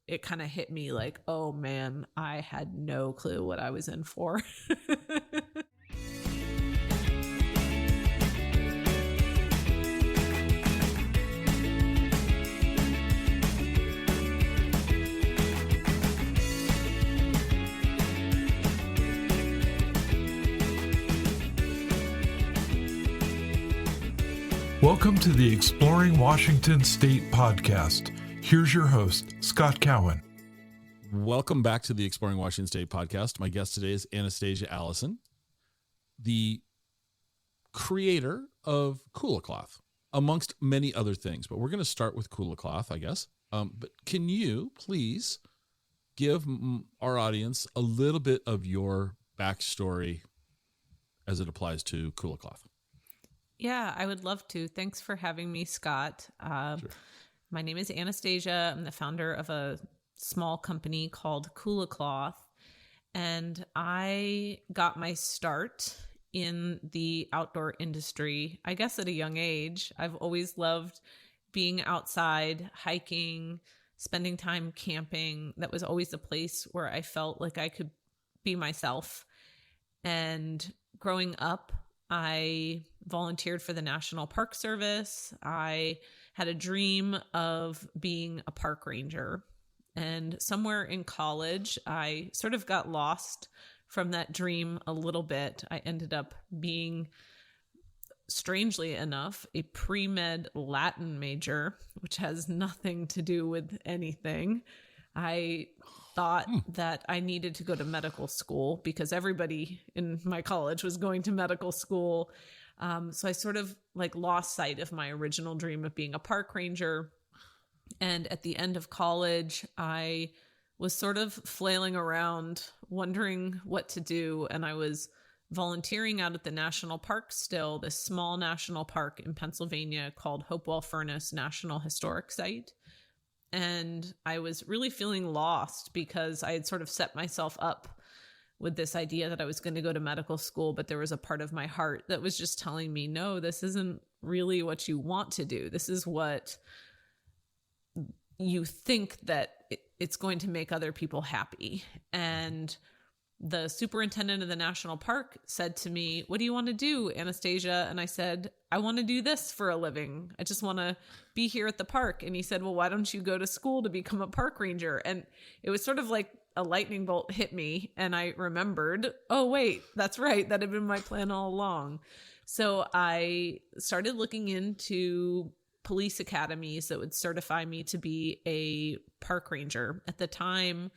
it kind of hit me like, oh man, I had no clue what I was in for. Welcome to the Exploring Washington State podcast. Here's your host, Scott Cowan. Welcome back to the Exploring Washington State podcast. My guest today is Anastasia Allison, the creator of Kula Cloth, amongst many other things. But we're going to start with Kula Cloth, I guess. But can you please give our audience a little bit of your backstory as it applies to Kula Cloth? Yeah, I would love to. Thanks for having me, Scott. Sure. My name is Anastasia. I'm the founder of a small company called Kula Cloth, and I got my start in the outdoor industry, I guess at a young age. I've always loved being outside, hiking, spending time camping. That was always a place where I felt like I could be myself. And growing up, I volunteered for the National Park Service. I had a dream of being a park ranger. And somewhere in college, I sort of got lost from that dream a little bit. I ended up being, strangely enough, a pre-med Latin major, which has nothing to do with anything. I thought that I needed to go to medical school because everybody in my college was going to medical school. So I sort of lost sight of my original dream of being a park ranger. And at the end of college, I was sort of flailing around, wondering what to do. And I was volunteering out at the national park still, this small national park in Pennsylvania called Hopewell Furnace National Historic Site. And I was really feeling lost because I had sort of set myself up with this idea that I was going to go to medical school, but there was a part of my heart that was just telling me, no, this isn't really what you want to do. This is what you think that it's going to make other people happy. And the superintendent of the national park said to me, what do you want to do, Anastasia? And I said, I want to do this for a living. I just want to be here at the park. And he said, well, why don't you go to school to become a park ranger? And it was sort of like a lightning bolt hit me. And I remembered, oh, wait, that's right. That had been my plan all along. So I started looking into police academies that would certify me to be a park ranger. At the time,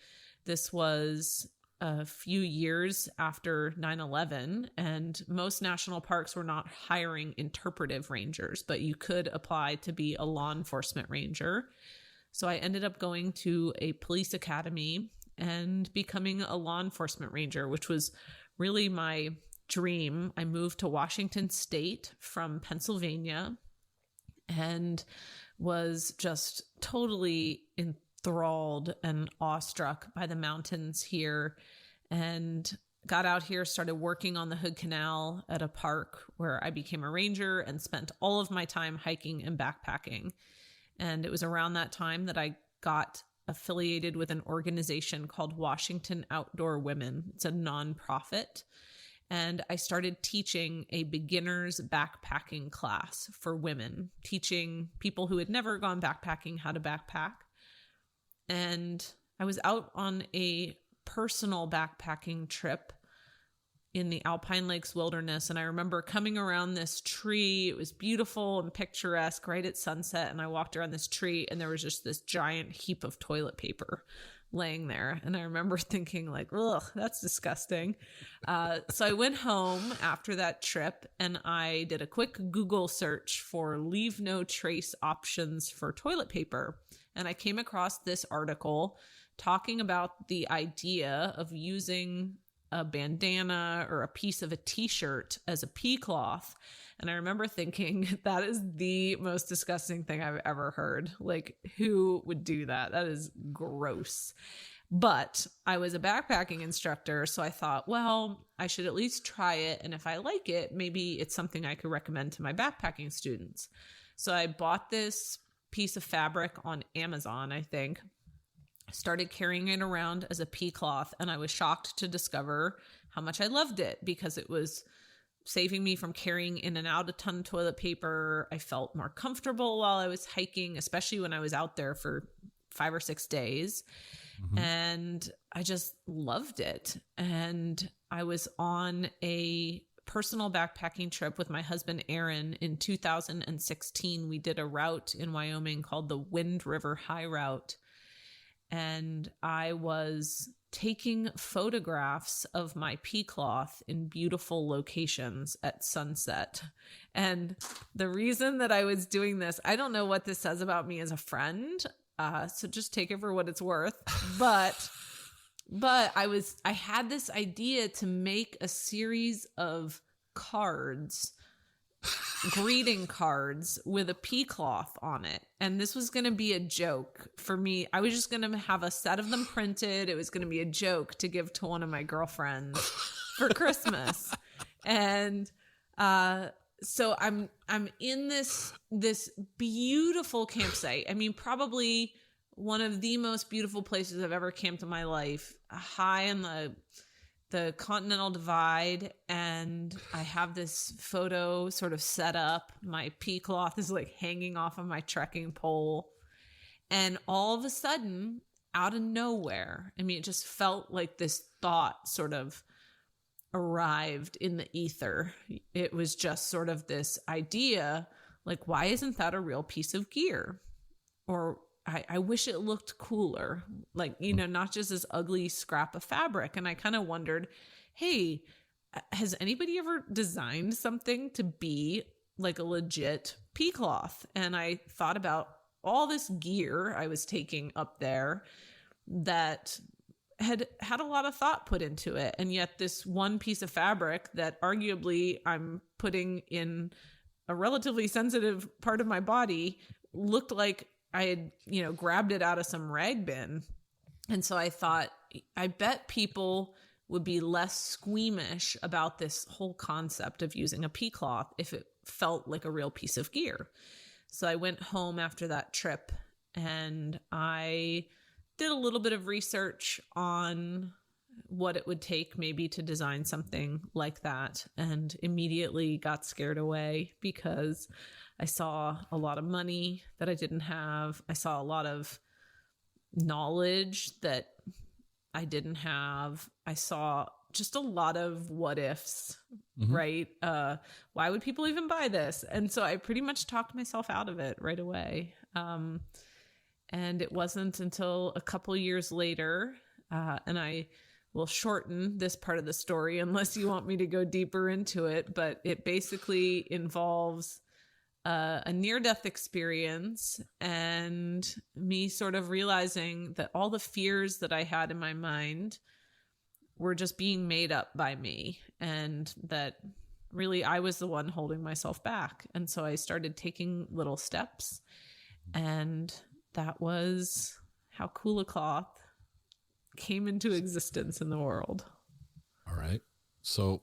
this was a few years after 9/11, and most national parks were not hiring interpretive rangers, but you could apply to be a law enforcement ranger. So I ended up going to a police academy and becoming a law enforcement ranger, which was really my dream. I moved to Washington State from Pennsylvania and was just totally enthralled and awestruck by the mountains here, and got out here, started working on the Hood Canal at a park where I became a ranger and spent all of my time hiking and backpacking. And it was around that time that I got affiliated with an organization called Washington Outdoor Women. It's a nonprofit. And I started teaching a beginner's backpacking class for women, teaching people who had never gone backpacking how to backpack. And I was out on a personal backpacking trip in the Alpine Lakes Wilderness. And I remember coming around this tree. It was beautiful and picturesque right at sunset. And I walked around this tree and there was just this giant heap of toilet paper laying there. And I remember thinking ugh, that's disgusting. So I went home after that trip and I did a quick Google search for leave no trace options for toilet paper. And I came across this article talking about the idea of using a bandana or a piece of a t-shirt as a pee cloth. And I remember thinking, that is the most disgusting thing I've ever heard. Who would do that? That is gross. But I was a backpacking instructor, so I thought, well, I should at least try it. And if I like it, maybe it's something I could recommend to my backpacking students. So I bought this piece of fabric on Amazon, I think, started carrying it around as a pea cloth, and I was shocked to discover how much I loved it because it was saving me from carrying in and out a ton of toilet paper. I felt more comfortable while I was hiking, especially when I was out there for 5 or 6 days. And I just loved it. And I was on a personal backpacking trip with my husband, Aaron, in 2016. We did a route in Wyoming called the Wind River High Route. And I was taking photographs of my pea cloth in beautiful locations at sunset. And the reason that I was doing this, I don't know what this says about me as a friend. So just take it for what it's worth. But I had this idea to make a series of cards, greeting cards with a pea cloth on it. And this was going to be a joke for me. I was just going to have a set of them printed. It was going to be a joke to give to one of my girlfriends for Christmas. And so I'm in this beautiful campsite. I mean, probably one of the most beautiful places I've ever camped in my life, high in the Continental Divide. And I have this photo sort of set up. My pea cloth is like hanging off of my trekking pole. And all of a sudden, out of nowhere, I mean, it just felt like this thought sort of arrived in the ether. It was just sort of this idea, like, why isn't that a real piece of gear? Or I wish it looked cooler, like, you know, not just this ugly scrap of fabric. And I kind of wondered, hey, has anybody ever designed something to be like a legit pea cloth? And I thought about all this gear I was taking up there that had a lot of thought put into it. And yet this one piece of fabric that arguably I'm putting in a relatively sensitive part of my body looked like I had, you know, grabbed it out of some rag bin. And so I thought, I bet people would be less squeamish about this whole concept of using a pea cloth if it felt like a real piece of gear. So I went home after that trip and I did a little bit of research on what it would take maybe to design something like that, and immediately got scared away because I saw a lot of money that I didn't have. I saw a lot of knowledge that I didn't have. I saw just a lot of what ifs, right? Why would people even buy this? And so I pretty much talked myself out of it right away. And it wasn't until a couple years later, and I will shorten this part of the story unless you want me to go deeper into it, but it basically involves a near-death experience and me sort of realizing that all the fears that I had in my mind were just being made up by me, and that really I was the one holding myself back. And so I started taking little steps, and that was how Kula Cloth came into existence in the world. All right. So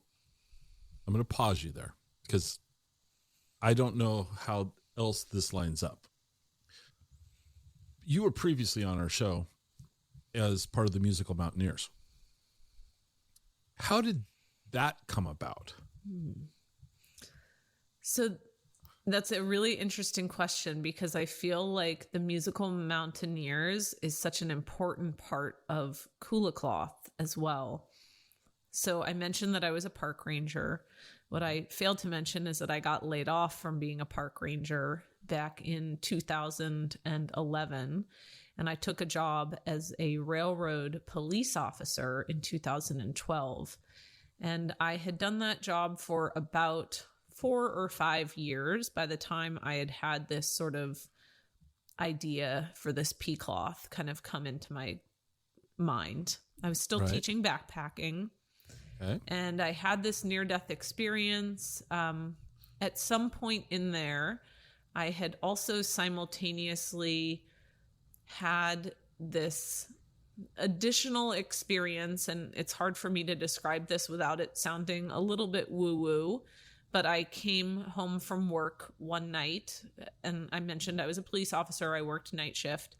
I'm going to pause you there because I don't know how else this lines up. You were previously on our show as part of the Musical Mountaineers. How did that come about? So that's a really interesting question because I feel like the Musical Mountaineers is such an important part of Kula Cloth as well. So I mentioned that I was a park ranger. What I failed to mention is that I got laid off from being a park ranger back in 2011, and I took a job as a railroad police officer in 2012. And I had done that job for about 4 or 5 years by the time I had this sort of idea for this pea cloth kind of come into my mind. I was still teaching backpacking. Okay. And I had this near-death experience. At some point in there, I had also simultaneously had this additional experience, and it's hard for me to describe this without it sounding a little bit woo-woo, But I came home from work one night, and I mentioned I was a police officer. I worked night shift.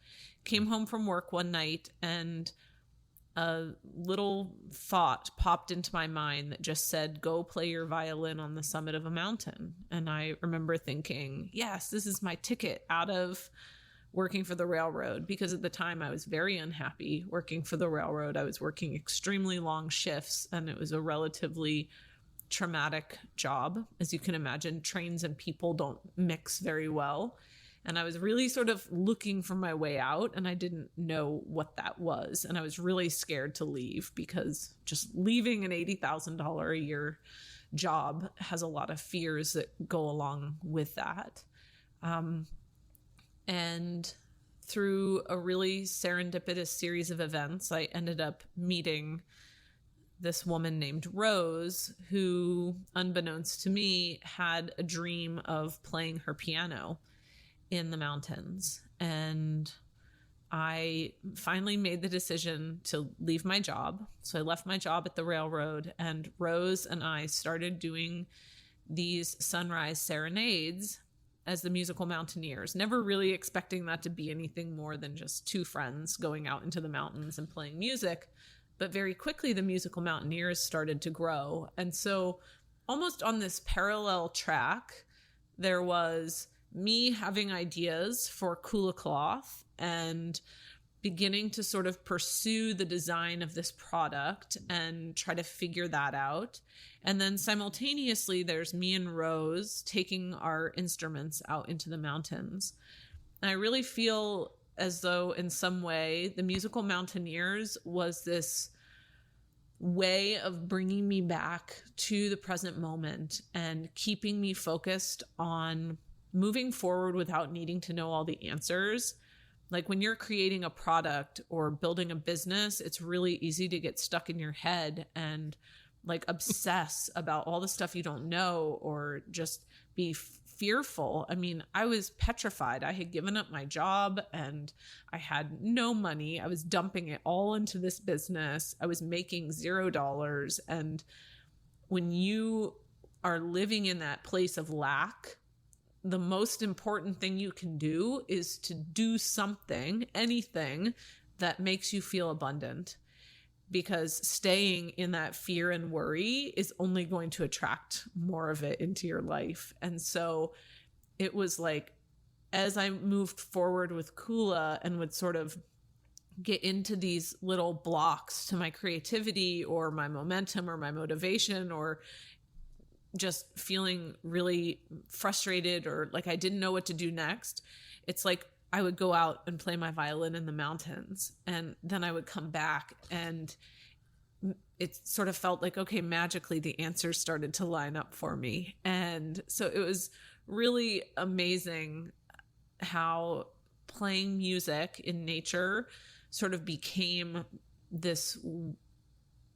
Came home from work one night, and a little thought popped into my mind that just said, go play your violin on the summit of a mountain. And I remember thinking, yes, this is my ticket out of working for the railroad, because at the time I was very unhappy working for the railroad. I was working extremely long shifts, and it was a relatively traumatic job. As you can imagine, trains and people don't mix very well. And I was really sort of looking for my way out, and I didn't know what that was. And I was really scared to leave, because just leaving an $80,000 a year job has a lot of fears that go along with that. And through a really serendipitous series of events, I ended up meeting this woman named Rose, who, unbeknownst to me, had a dream of playing her piano in the mountains. And I finally made the decision to leave my job. So I left my job at the railroad, and Rose and I started doing these sunrise serenades as the Musical Mountaineers, never really expecting that to be anything more than just two friends going out into the mountains and playing music. But very quickly, the Musical Mountaineers started to grow. And so almost on this parallel track, there was me having ideas for Kula Cloth and beginning to sort of pursue the design of this product and try to figure that out. And then simultaneously, there's me and Rose taking our instruments out into the mountains. And I really feel as though in some way the Musical Mountaineers was this way of bringing me back to the present moment and keeping me focused on moving forward without needing to know all the answers. Like when you're creating a product or building a business, it's really easy to get stuck in your head and like obsess about all the stuff you don't know, or just be fearful. I mean, I was petrified. I had given up my job and I had no money. I was dumping it all into this business. I was making $0. And when you are living in that place of lack, the most important thing you can do is to do something, anything that makes you feel abundant, because staying in that fear and worry is only going to attract more of it into your life. And so it was like, as I moved forward with Kula and would sort of get into these little blocks to my creativity or my momentum or my motivation, or just feeling really frustrated or like I didn't know what to do next, it's like I would go out and play my violin in the mountains, and then I would come back and it sort of felt like, okay, magically the answers started to line up for me. And so it was really amazing how playing music in nature sort of became this,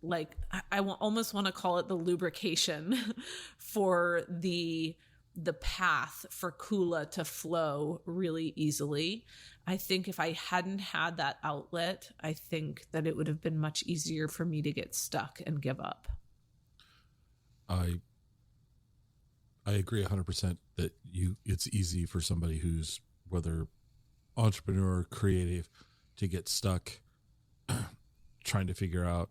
like, I almost want to call it the lubrication for the path for Kula to flow really easily. I think if I hadn't had that outlet, I think that it would have been much easier for me to get stuck and give up. I agree 100% that it's easy for somebody who's, whether entrepreneur, creative, to get stuck trying to figure out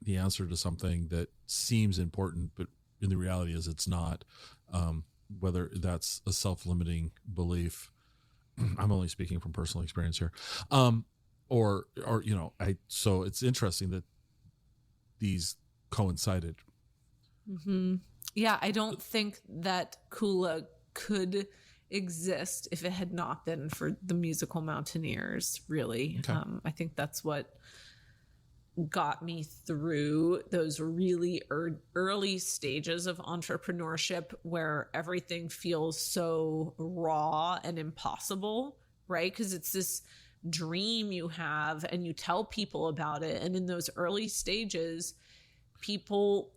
the answer to something that seems important, but in the reality is it's not. Whether that's a self-limiting belief, I'm only speaking from personal experience here, or so it's interesting that these coincided. Mm-hmm. Yeah, I don't think that Kula could exist if it had not been for the Musical Mountaineers, really. Okay. I think that's what got me through those really early stages of entrepreneurship where everything feels so raw and impossible, right? Because it's this dream you have and you tell people about it. And in those early stages, people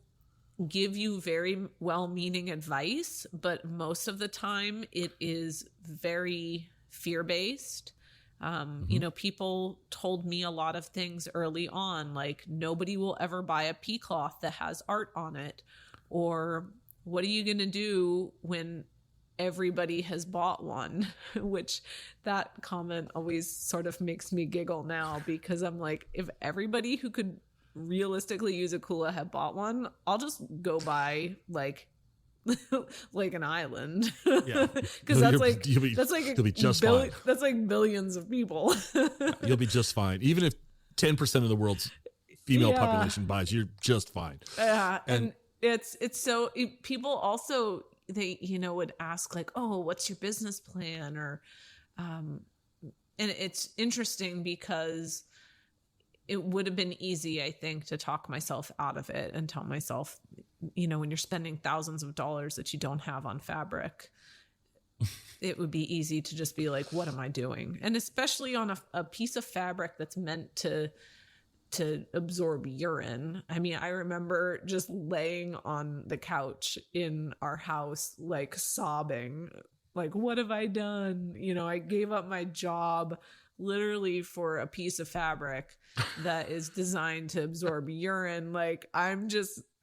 give you very well-meaning advice, but most of the time it is very fear-based. People told me a lot of things early on, like nobody will ever buy a pea cloth that has art on it, or what are you going to do when everybody has bought one? Which that comment always sort of makes me giggle now, because I'm like, if everybody who could realistically use a Kula had bought one, I'll just go buy like an island. Yeah. Because you'll be just fine. That's like billions of people. You'll be just fine. Even if 10% of the world's female population buys, you're just fine. Yeah. And it's so people also, they, would ask like, oh, what's your business plan? Or, and it's interesting because it would have been easy, I think, to talk myself out of it and tell myself, when you're spending thousands of dollars that you don't have on fabric, it would be easy to just be like, what am I doing? And especially on a piece of fabric that's meant to absorb urine. I mean, I remember just laying on the couch in our house, like sobbing, like, what have I done? I gave up my job literally for a piece of fabric that is designed to absorb urine. Like, I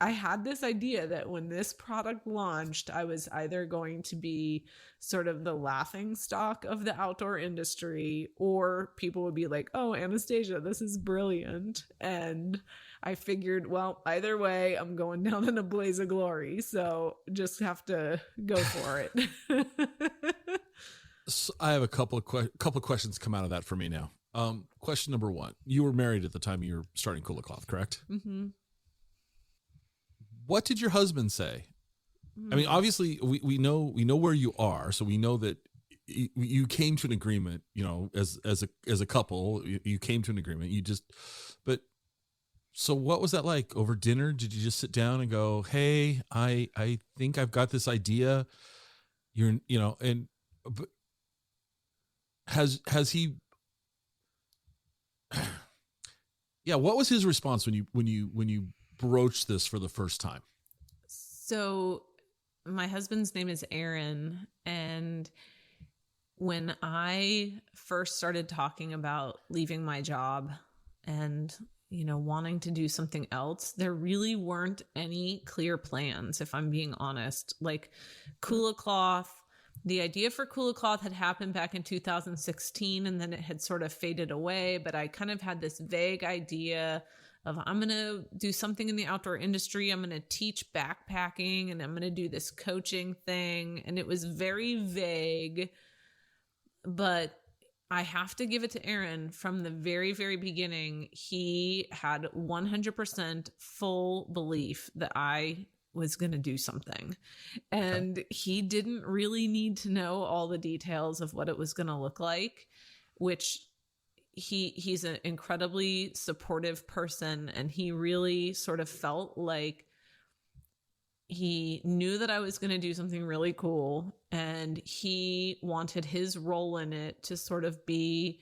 had this idea that when this product launched, I was either going to be sort of the laughing stock of the outdoor industry, or people would be like, oh, Anastasia, this is brilliant. And I figured, well, either way, I'm going down in a blaze of glory. So just have to go for it. So I have a couple of questions come out of that for me now. Question number one: you were married at the time you were starting Kula Cloth, correct? Mm-hmm. What did your husband say? I mean, obviously, we know where you are, so we know that you came to an agreement. As a couple, you came to an agreement. But so what was that like over dinner? Did you just sit down and go, "Hey, I think I've got this idea." But has he? Yeah, what was his response when you broached this for the first time? So my husband's name is Aaron, and when I first started talking about leaving my job and wanting to do something else, there really weren't any clear plans, if I'm being honest. Like Kula Cloth, the idea for Kula Cloth had happened back in 2016, and then it had sort of faded away. But I kind of had this vague idea of, I'm going to do something in the outdoor industry. I'm going to teach backpacking, and I'm going to do this coaching thing. And it was very vague, but I have to give it to Aaron. From the very, very beginning, he had 100% full belief that I was going to do something. And he didn't really need to know all the details of what it was going to look like, which he's an incredibly supportive person. And he really sort of felt like he knew that I was going to do something really cool, and he wanted his role in it to sort of be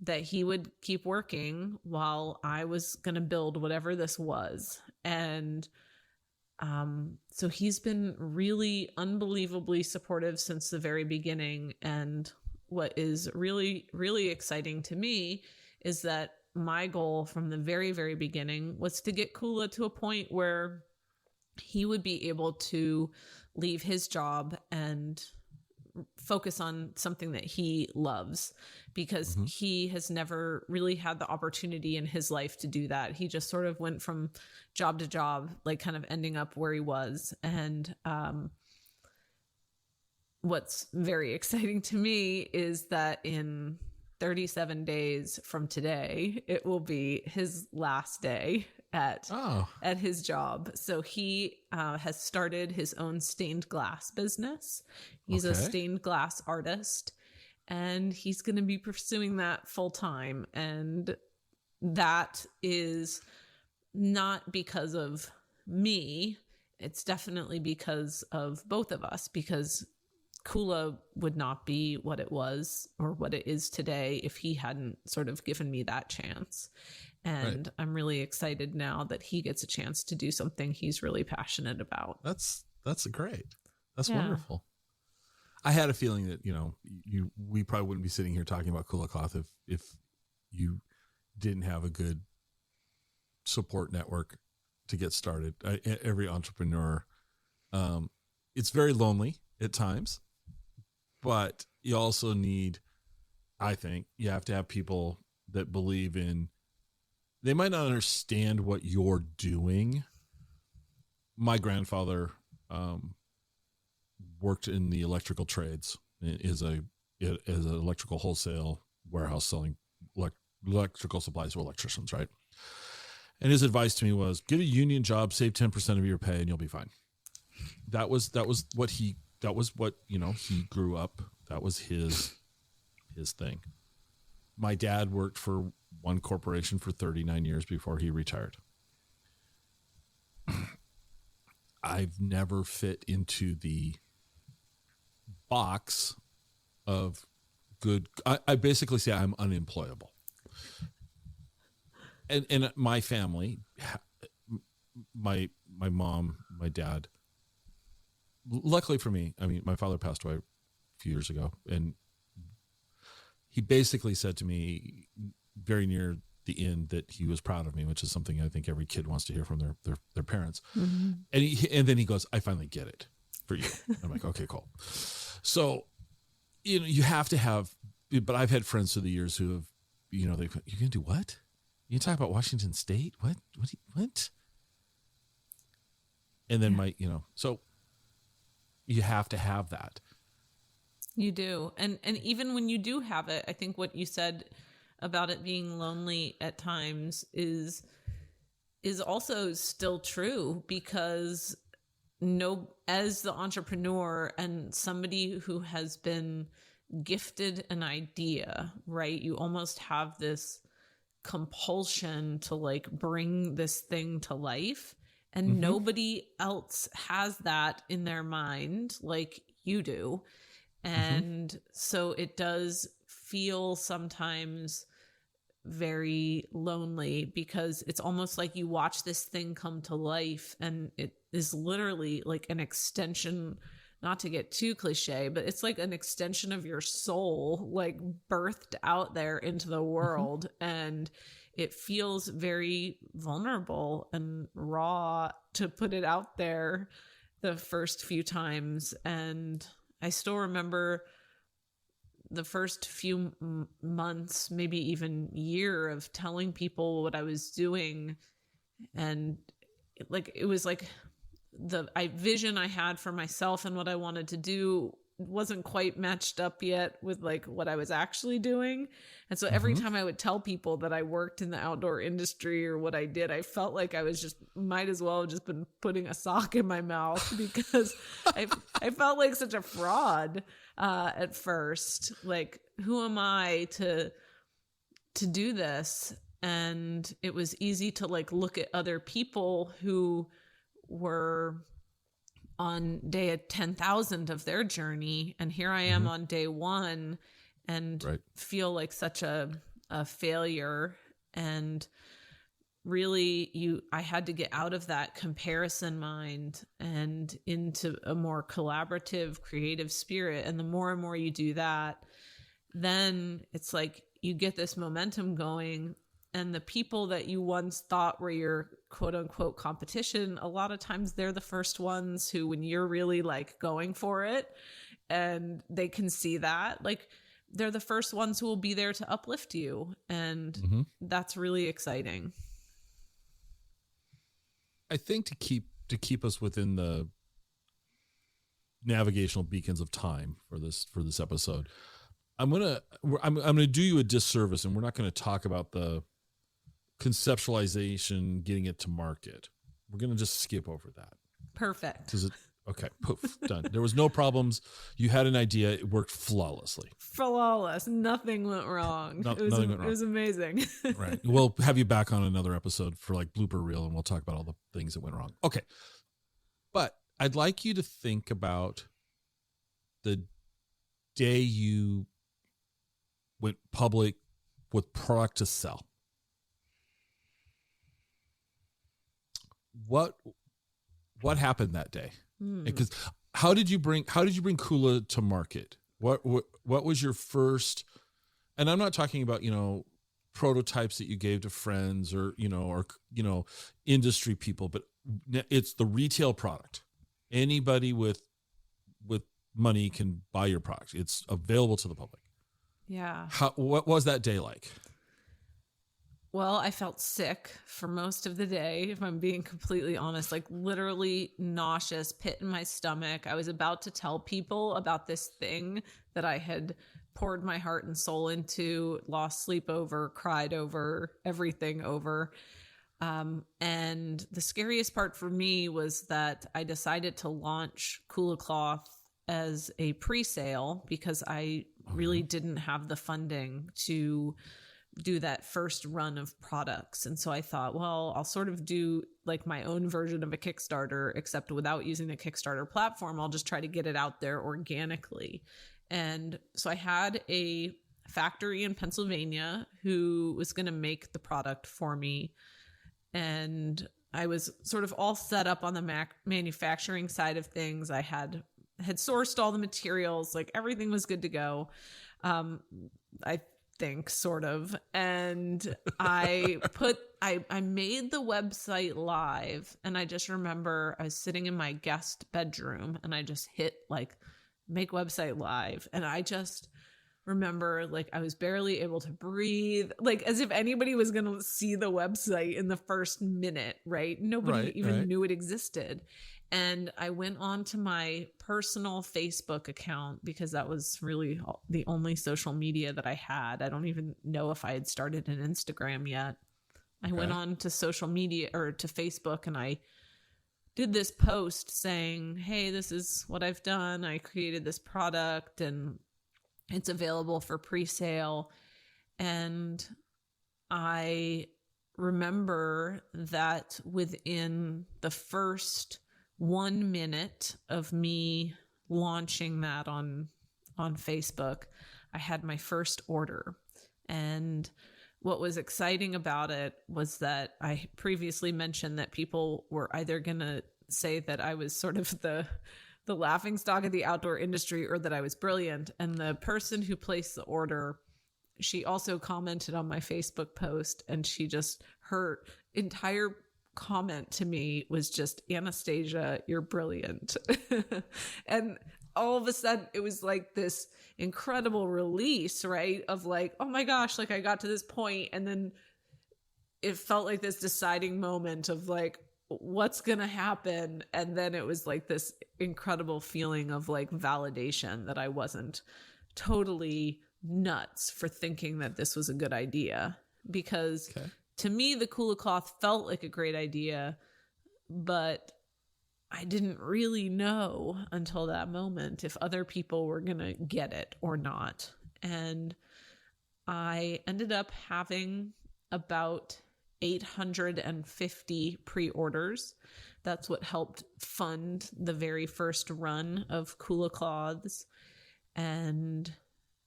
that he would keep working while I was going to build whatever this was. And so he's been really unbelievably supportive since the very beginning. And what is really, really exciting to me is that my goal from the very, very beginning was to get Kula to a point where he would be able to leave his job and focus on something that he loves, because he has never really had the opportunity in his life to do that. He just sort of went from job to job, like kind of ending up where he was. And what's very exciting to me is that in 37 days from today, it will be his last day at his job. So he has started his own stained glass business. He's a stained glass artist, and he's going to be pursuing that full time. And that is not because of me. It's definitely because of both of us, because Kula would not be what it was or what it is today if he hadn't sort of given me that chance. And I'm really excited now that he gets a chance to do something he's really passionate about. That's great. That's wonderful. I had a feeling that, we probably wouldn't be sitting here talking about Kula Cloth if you didn't have a good support network to get started. Every entrepreneur it's very lonely at times, but you also need, I think, you have to have people that believe in, they might not understand what you're doing. My grandfather worked in the electrical trades, is an electrical wholesale warehouse selling electrical supplies to electricians, right? And his advice to me was, get a union job, save 10% of your pay, and you'll be fine. That was what he grew up. That was his thing. My dad worked for one corporation for 39 years before he retired. I've never fit into the box of good. I basically say I'm unemployable. And my family, my mom, my dad, luckily for me, I mean, my father passed away a few years ago, and he basically said to me very near the end that he was proud of me, which is something I think every kid wants to hear from their parents. Mm-hmm. And then he goes, I finally get it for you. I'm like, okay, cool. So, you have to have, but I've had friends through the years who have, you're going to do what? You talk about Washington State? What? What? And then so you have to have that. You do. And even when you do have it, I think what you said about it being lonely at times is also still true, because as the entrepreneur and somebody who has been gifted an idea, right? You almost have this compulsion to like bring this thing to life, and mm-hmm. nobody else has that in their mind like you do. And mm-hmm. so it does feel sometimes very lonely, because it's almost like you watch this thing come to life, and it is literally like an extension, not to get too cliche, but it's like an extension of your soul, like birthed out there into the world. Mm-hmm. And it feels very vulnerable and raw to put it out there the first few times. And I still remember the first few months, maybe even year, of telling people what I was doing. And it was like the vision I had for myself and what I wanted to do wasn't quite matched up yet with like what I was actually doing. And so every mm-hmm. time I would tell people that I worked in the outdoor industry or what I did, I felt like I was might as well have just been putting a sock in my mouth, because I felt like such a fraud at first. Like, who am I to do this? And it was easy to like look at other people who were on day 10,000 of their journey, and here I am mm-hmm. on day 1, and right. feel like such a failure. And really, I had to get out of that comparison mind and into a more collaborative, creative spirit. And the more and more you do that, then it's like you get this momentum going. And the people that you once thought were your quote unquote competition, a lot of times they're the first ones who, when you're really like going for it and they can see that, like they're the first ones who will be there to uplift you. And mm-hmm. that's really exciting. I think to keep us within the navigational beacons of time for this episode, I'm gonna do you a disservice, and we're not going to talk about the conceptualization, getting it to market. We're going to just skip over that. Perfect. Okay, poof, done. There was no problems. You had an idea. It worked flawlessly. Flawless. Nothing went wrong. Nothing went wrong. It was amazing. Right. We'll have you back on another episode for like blooper reel, and we'll talk about all the things that went wrong. Okay. But I'd like you to think about the day you went public with product to sell. What happened that day? Because how did you bring Kula to market? What was your first? And I'm not talking about prototypes that you gave to friends or industry people, but it's the retail product. Anybody with with money can buy your product. It's available to the public. Yeah. What was that day like? Well, I felt sick for most of the day, if I'm being completely honest, like literally nauseous, pit in my stomach. I was about to tell people about this thing that I had poured my heart and soul into, lost sleep over, cried over, everything over. And the scariest part for me was that I decided to launch Kula Cloth as a pre-sale because I really didn't have the funding to do that first run of products. And so I thought, well, I'll sort of do like my own version of a Kickstarter, except without using the Kickstarter platform. I'll just try to get it out there organically. And so I had a factory in Pennsylvania who was going to make the product for me. And I was sort of all set up on the manufacturing side of things. I had sourced all the materials, like everything was good to go. I think sort of. And I made the website live, and I just remember I was sitting in my guest bedroom and I just hit like make website live. And I just remember like I was barely able to breathe, like as if anybody was going to see the website in the first minute, right? Nobody even knew it existed. And I went on to my personal Facebook account because that was really the only social media that I had. I don't even know if I had started an Instagram yet. I went on to social media or to Facebook, and I did this post saying, hey, this is what I've done. I created this product and it's available for pre-sale. And I remember that within the first 1 minute of me launching that on Facebook, I had my first order. And what was exciting about it was that I previously mentioned that people were either going to say that I was sort of the laughingstock of the outdoor industry or that I was brilliant. And the person who placed the order, she also commented on my Facebook post, and her entire comment to me was just, Anastasia, you're brilliant. And all of a sudden it was like this incredible release, right? Of like, oh my gosh, like I got to this point, and then it felt like this deciding moment of like, what's going to happen? And then it was like this incredible feeling of like validation that I wasn't totally nuts for thinking that this was a good idea. Because to me, the Kula Cloth felt like a great idea, but I didn't really know until that moment if other people were going to get it or not. And I ended up having about 850 pre-orders. That's what helped fund the very first run of Kula Cloths. And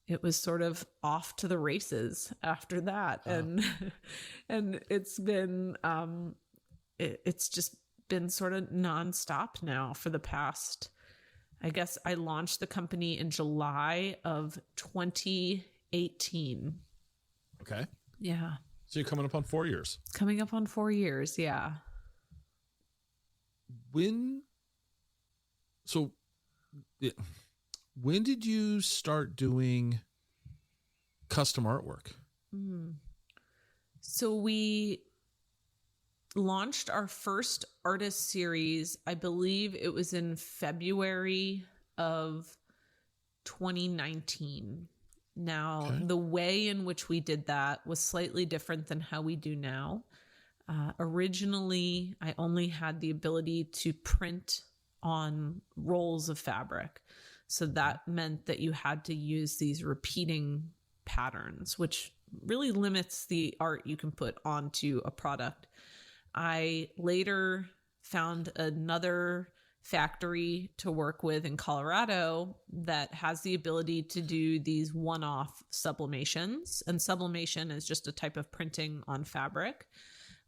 it was sort of off to the races after that. And it's been, it's just been sort of nonstop now for the past, I guess I launched the company in July of 2018. Okay. Yeah. So you're coming up on 4 years. Coming up on 4 years. Yeah. When did you start doing custom artwork? So we launched our first artist series, I believe it was in February of 2019. Now, the way in which we did that was slightly different than how we do now. Originally, I only had the ability to print on rolls of fabric. So that meant that you had to use these repeating patterns, which really limits the art you can put onto a product. I later found another factory to work with in Colorado that has the ability to do these one-off sublimations. And sublimation is just a type of printing on fabric.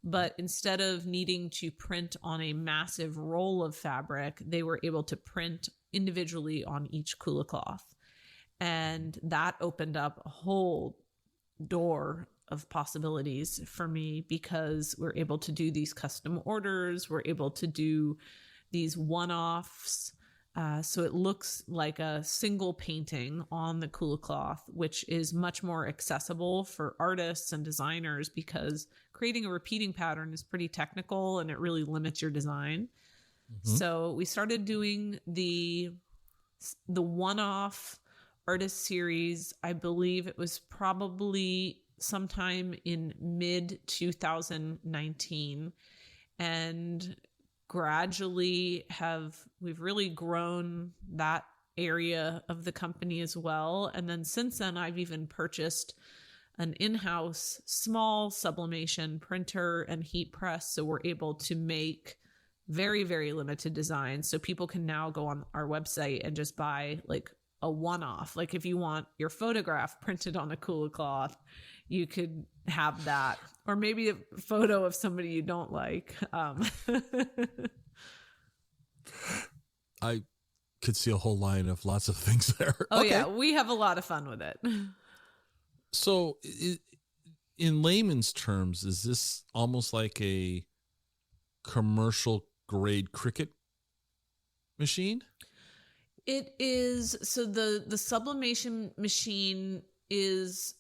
But instead of needing to print on a massive roll of fabric, they were able to print individually on each Kula cloth. And that opened up a whole door of possibilities for me because we're able to do these custom orders. We're able to do these one-offs. So it looks like a single painting on the Kula Cloth, which is much more accessible for artists and designers because creating a repeating pattern is pretty technical and it really limits your design. So we started doing the one-off artist series. I believe it was probably sometime in mid 2019, and gradually we've really grown that area of the company as well. And then since then, I've even purchased an in-house small sublimation printer and heat press, so we're able to make very, very limited designs. So people can now go on our website and just buy like a one-off. Like if you want your photograph printed on a Kula Cloth, you could have that. Or maybe a photo of somebody you don't like. I could see a whole line of lots of things there. Oh, okay. Yeah, we have a lot of fun with it. So in layman's terms, is this almost like a commercial grade cricket machine? It is. So the sublimation machine is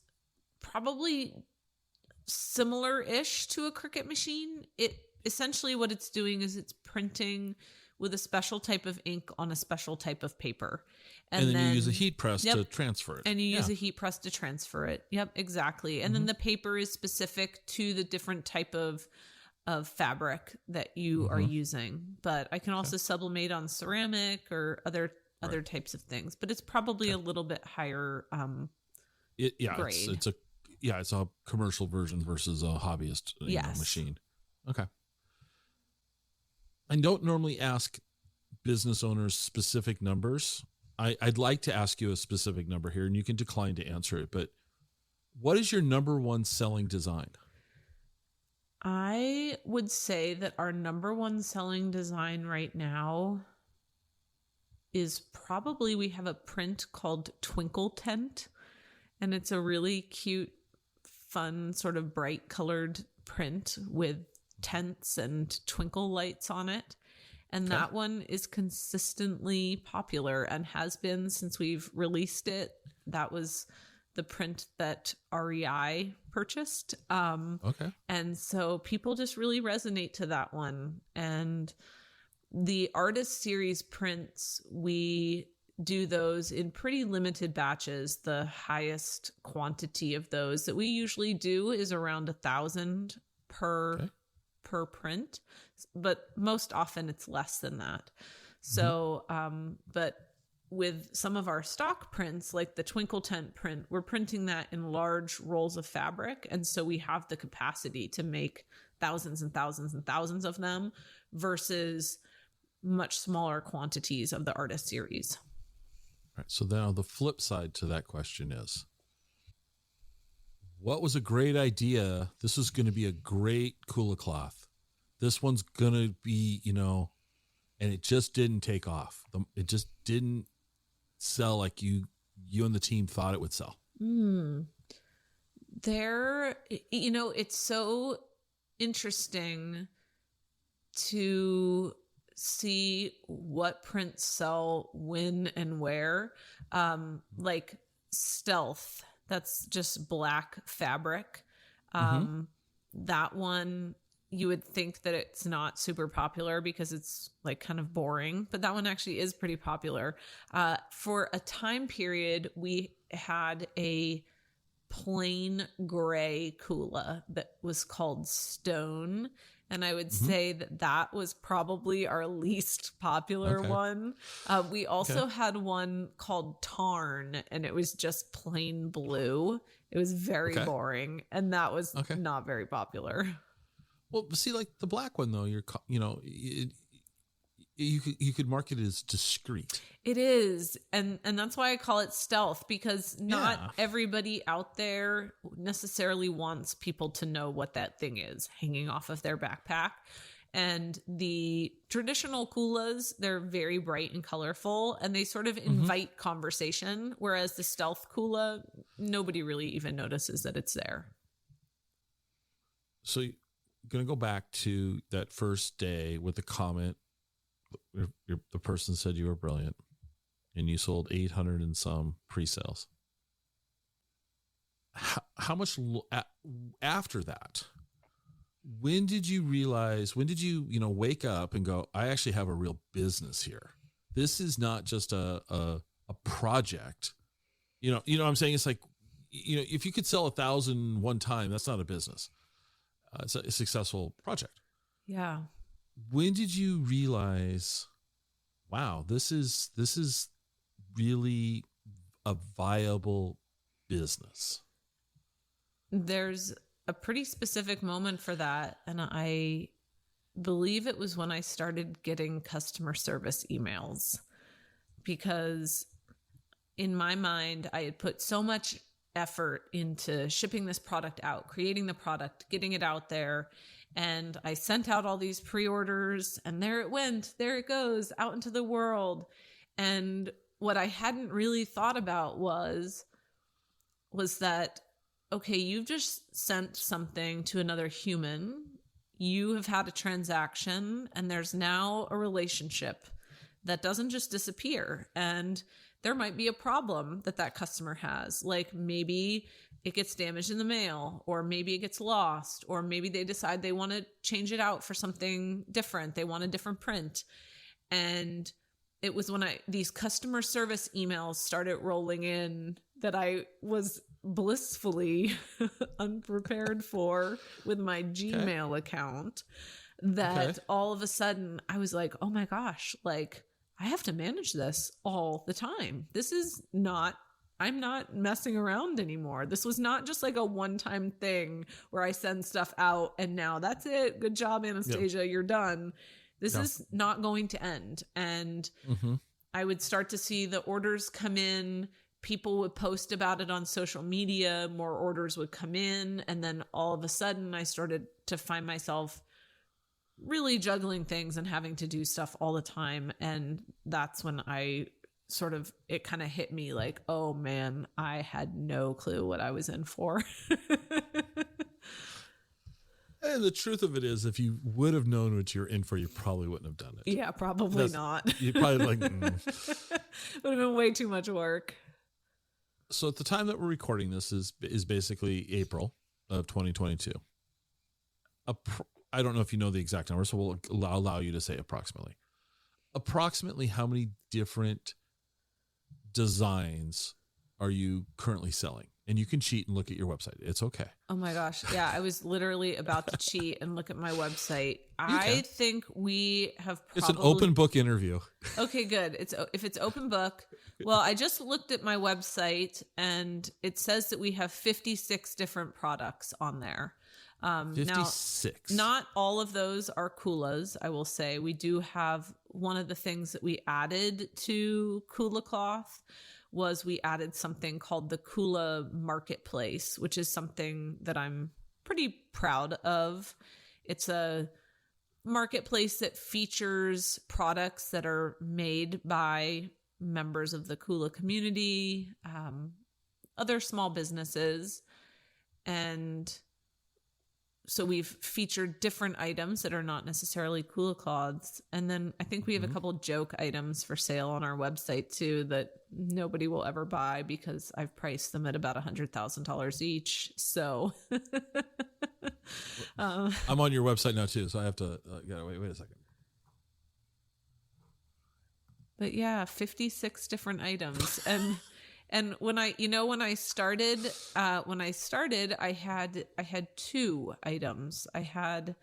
probably similar-ish to a cricket machine. It essentially, what it's doing is it's printing with a special type of ink on a special type of paper. And then you use a heat press to transfer it. And you use a heat press to transfer it. Yep, exactly. And then the paper is specific to the different type of fabric that you are using. But I can also sublimate on ceramic or other types of things. But it's probably a little bit higher grade. It's a commercial version versus a hobbyist machine. Okay. I don't normally ask business owners specific numbers. I'd like to ask you a specific number here, and you can decline to answer it. But what is your number one selling design? I would say that our number one selling design right now is probably, we have a print called Twinkle Tent, and it's a really cute, fun, sort of bright colored print with tents and twinkle lights on it. And that one is consistently popular and has been since we've released it. That was the print that REI purchased. And so people just really resonate to that one. And the artist series prints, we do those in pretty limited batches. The highest quantity of those that we usually do is around 1,000 per print, but most often it's less than that. So, but with some of our stock prints, like the Twinkle Tent print, we're printing that in large rolls of fabric. And so we have the capacity to make thousands and thousands and thousands of them versus much smaller quantities of the artist series. All right. So now the flip side to that question is, what was a great idea? This was going to be a great Kula Cloth. This one's going to be, and it just didn't take off. It just didn't sell like you and the team thought it would sell. It's so interesting to see what prints sell when and where. Like Stealth, that's just black fabric. That one, you would think that it's not super popular because it's like kind of boring, but that one actually is pretty popular. For a time period, we had a plain gray Kula that was called Stone. And I would say that was probably our least popular one. We also had one called Tarn, and it was just plain blue. It was very boring, and that was not very popular. Well, see, like the black one though, you could market it as discreet. It is, and that's why I call it Stealth, because not everybody out there necessarily wants people to know what that thing is hanging off of their backpack. And the traditional Kulas, they're very bright and colorful, and they sort of invite conversation, whereas the Stealth Kula, nobody really even notices that it's there. So, going to go back to that first day with the comment the person said you were brilliant, and you sold 800 and some pre-sales. How much after that? When did you realize? When did you wake up and go, I actually have a real business here? This is not just a project. You know what I'm saying? It's like, if you could sell 1,000 one time, that's not a business. It's a successful project. Yeah. When did you realize, wow, this is really a viable business? There's a pretty specific moment for that. And I believe it was when I started getting customer service emails, because in my mind, I had put so much effort into shipping this product out, creating the product, getting it out there. And I sent out all these pre-orders, and there it went. There it goes out into the world. And what I hadn't really thought about was that, okay, you've just sent something to another human. You have had a transaction, and there's now a relationship that doesn't just disappear. And there might be a problem that customer has. Like maybe it gets damaged in the mail, or maybe it gets lost, or maybe they decide they want to change it out for something different. They want a different print. And it was when these customer service emails started rolling in that I was blissfully unprepared for with my Gmail account, that all of a sudden I was like, oh my gosh, like I have to manage this all the time. I'm not messing around anymore. This was not just like a one-time thing where I send stuff out and now that's it. Good job, Anastasia. You're done. This is not going to end. And I would start to see the orders come in. People would post about it on social media. More orders would come in. And then all of a sudden I started to find myself really juggling things and having to do stuff all the time. And that's when it kind of hit me like, oh man, I had no clue what I was in for. And the truth of it is, if you would have known what you're in for, you probably wouldn't have done it. Yeah, probably not. You probably would have been way too much work. So at the time that we're recording this is basically April of 2022. I don't know if you know the exact number, so we'll allow you to say approximately. Approximately how many different designs are you currently selling? And you can cheat and look at your website. It's okay. Oh my gosh. Yeah, I was literally about to cheat and look at my website. I think we have It's an open book interview. Okay, good. If it's open book. Well, I just looked at my website and it says that we have 56 different products on there. 56. Now, not all of those are Kulas, I will say. We do have one of the things that we added to Kula Cloth was we added something called the Kula Marketplace, which is something that I'm pretty proud of. It's a marketplace that features products that are made by members of the Kula community, other small businesses, and so we've featured different items that are not necessarily Kula Cloths. And then I think we have a couple joke items for sale on our website too that nobody will ever buy because I've priced them at about $100,000 each. So I'm on your website now too, so I have to wait a second. But yeah, 56 different items. And when I started, I had two items. I had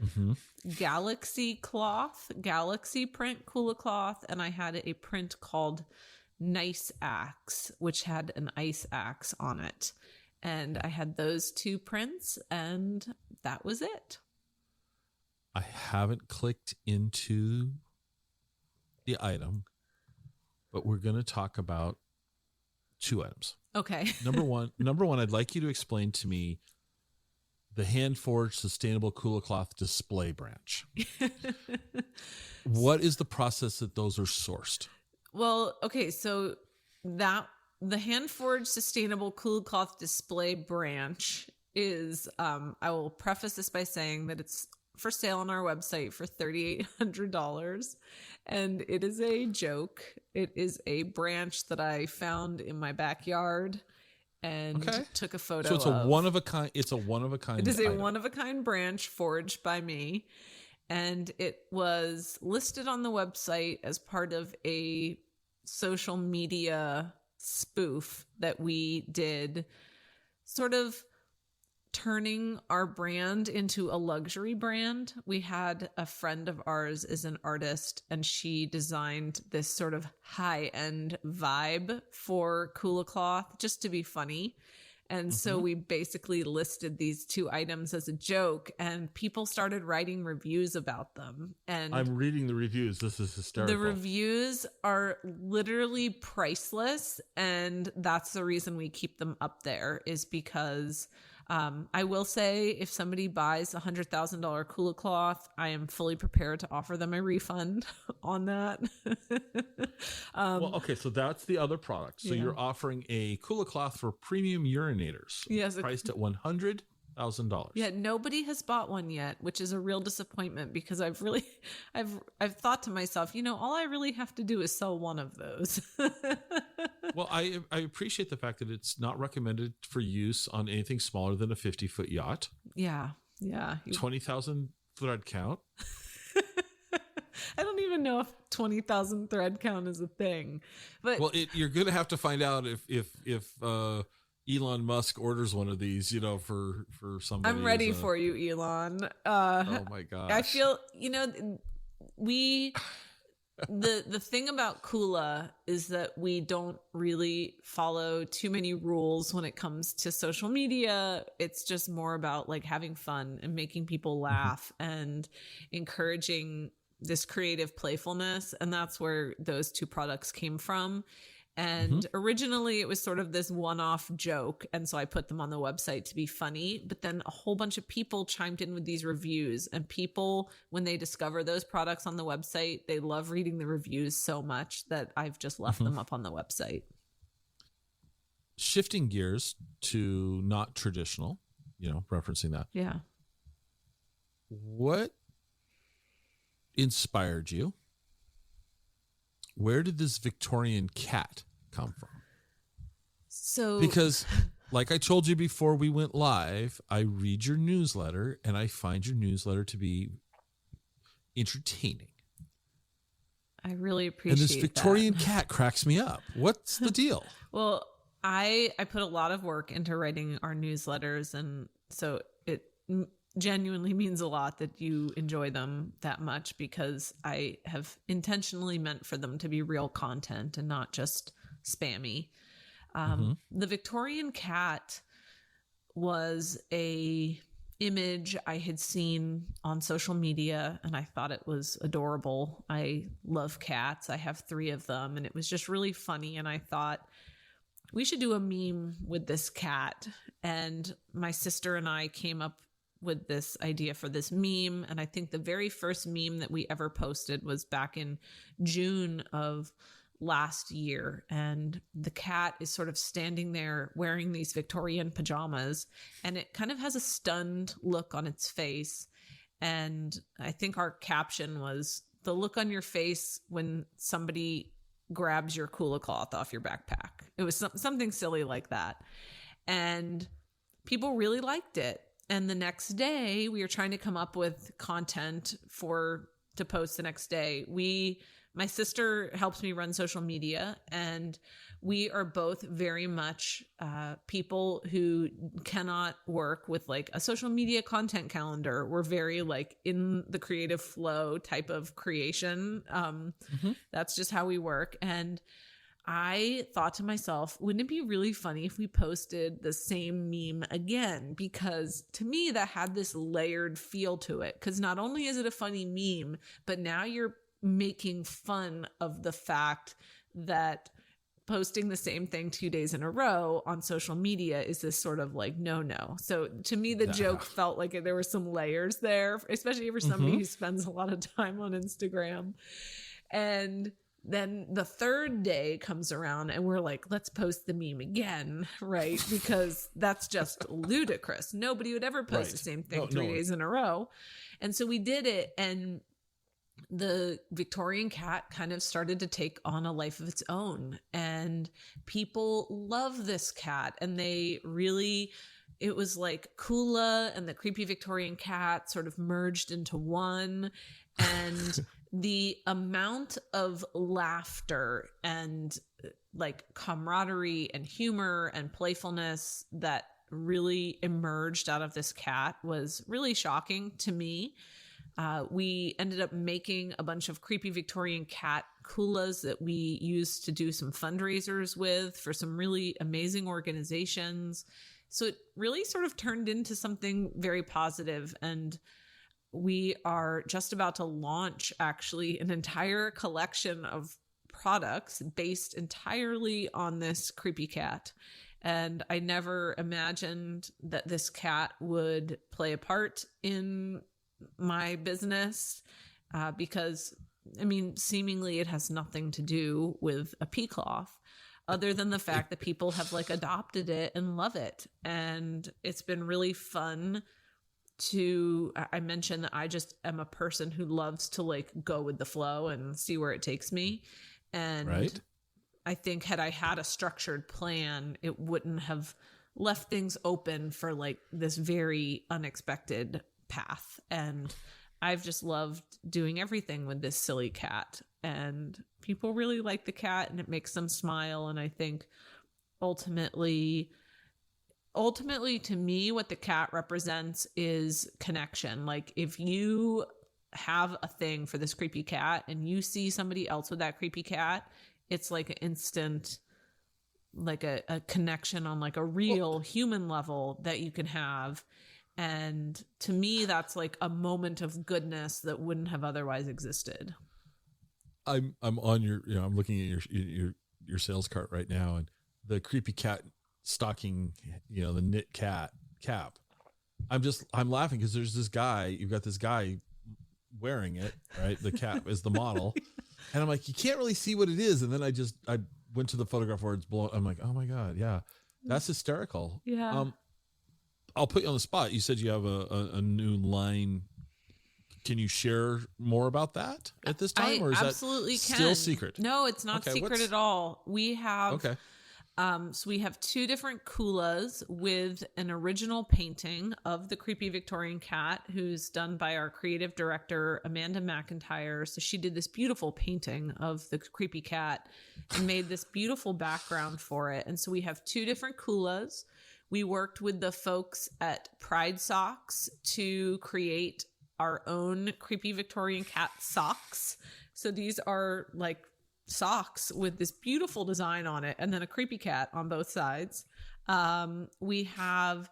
Galaxy Cloth, Galaxy print Kula Cloth, and I had a print called Nice Axe, which had an ice axe on it. And I had those two prints, and that was it. I haven't clicked into the item, but we're going to talk about two items. Okay. Number one, I'd like you to explain to me the hand-forged sustainable Kula Cloth display branch. What is the process that those are sourced? Well, okay, so the hand-forged sustainable Kula Cloth display branch is, I will preface this by saying that it's for sale on our website for $3,800. And it is a joke. It is a branch that I found in my backyard and took a photo of. So it's a one of a kind. It's a one of a kind. It is a item. one of a kind branch forged by me. And it was listed on the website as part of a social media spoof that we did, sort of turning our brand into a luxury brand. We had a friend of ours is an artist, and she designed this sort of high-end vibe for Kula Cloth just to be funny. And so we basically listed these two items as a joke, and people started writing reviews about them. And I'm reading the reviews. This is hysterical. the reviews are literally priceless, and that's the reason we keep them up there, is because I will say, if somebody buys a $100,000 Kula Cloth, I am fully prepared to offer them a refund on that. Well, okay, so that's the other product. So you're offering a Kula Cloth for premium urinators, Yes, priced at $100,000. Yeah, nobody has bought one yet, which is a real disappointment, because I've thought to myself, all I really have to do is sell one of those. Well, I appreciate the fact that it's not recommended for use on anything smaller than a 50-foot yacht. Yeah. 20,000 thread count. I don't even know if 20,000 thread count is a thing, but Well, you're going to have to find out if Elon Musk orders one of these, for somebody. I'm ready for you, Elon. Oh my gosh. I feel, the thing about Kula is that we don't really follow too many rules when it comes to social media. It's just more about like having fun and making people laugh and encouraging this creative playfulness. And that's where those two products came from. And originally it was sort of this one-off joke. And so I put them on the website to be funny, but then a whole bunch of people chimed in with these reviews, and people, when they discover those products on the website, they love reading the reviews so much that I've just left them up on the website. Shifting gears to not traditional, referencing that. Yeah. What inspired you? Where did this Victorian cat come from? So, Because, like I told you before we went live, I read your newsletter and I find your newsletter to be entertaining. I really appreciate And this Victorian cat cracks me up. What's the deal? Well, I put a lot of work into writing our newsletters, and so it genuinely means a lot that you enjoy them that much, because I have intentionally meant for them to be real content and not just spammy. The Victorian cat was a image I had seen on social media, and I thought it was adorable. I love cats. I have 3 of them, and it was just really funny. And I thought, we should do a meme with this cat. And my sister and I came up with this idea for this meme. And I think the very first meme that we ever posted was back in June of last year. And the cat is sort of standing there wearing these Victorian pajamas, and it kind of has a stunned look on its face. And I think our caption was, the look on your face when somebody grabs your Kula Cloth off your backpack. It was something silly like that. And people really liked it. And the next day, we were trying to come up with content to post the next day. My sister helps me run social media, and we are both very much people who cannot work with like a social media content calendar. We're very like in the creative flow type of creation. That's just how we work. And I thought to myself, wouldn't it be really funny if we posted the same meme again? Because to me, that had this layered feel to it. Because not only is it a funny meme, but now you're making fun of the fact that posting the same thing 2 days in a row on social media is this sort of like no. So to me, the joke felt like there were some layers there, especially for somebody who spends a lot of time on Instagram. And then the third day comes around and we're like, let's post the meme again, right? Because that's just ludicrous. Nobody would ever post the same thing 3 days in a row. And so we did it, and the Victorian cat kind of started to take on a life of its own, and people love this cat, and they really, it was like Kula and the creepy Victorian cat sort of merged into one. And the amount of laughter and like camaraderie and humor and playfulness that really emerged out of this cat was really shocking to me. We ended up making a bunch of creepy Victorian cat kulas that we used to do some fundraisers with for some really amazing organizations. So it really sort of turned into something very positive, and we are just about to launch actually an entire collection of products based entirely on this creepy cat. And I never imagined that this cat would play a part in my business, because, I mean, seemingly it has nothing to do with a pea cloth other than the fact that people have like adopted it and love it. And it's been really fun I mentioned that I just am a person who loves to like go with the flow and see where it takes me. And I think had I had a structured plan, it wouldn't have left things open for like this very unexpected path. And I've just loved doing everything with this silly cat, and people really like the cat, and it makes them smile. And I think ultimately to me, what the cat represents is connection. Like if you have a thing for this creepy cat and you see somebody else with that creepy cat, it's like an instant, like a connection on like a real human level that you can have. And to me, that's like a moment of goodness that wouldn't have otherwise existed. I'm on your, I'm looking at your sales cart right now, and the creepy cat stocking, the knit cat cap. I'm laughing because there's this guy, you've got this guy wearing it, right? The cap is the model. And I'm like, you can't really see what it is. And then I went to the photograph where it's blown. I'm like, oh my God. Yeah. That's hysterical. Yeah. I'll put you on the spot. You said you have a new line. Can you share more about that at this time? Or is absolutely that still secret? No, it's not secret at all. We have, okay. So we have two different kulas with an original painting of the creepy Victorian cat, who's done by our creative director, Amanda McIntyre. So she did this beautiful painting of the creepy cat and made this beautiful background for it. And so we have two different kulas. We worked with the folks at Pride Socks to create our own creepy Victorian cat socks. So these are like socks with this beautiful design on it, and then a creepy cat on both sides. We have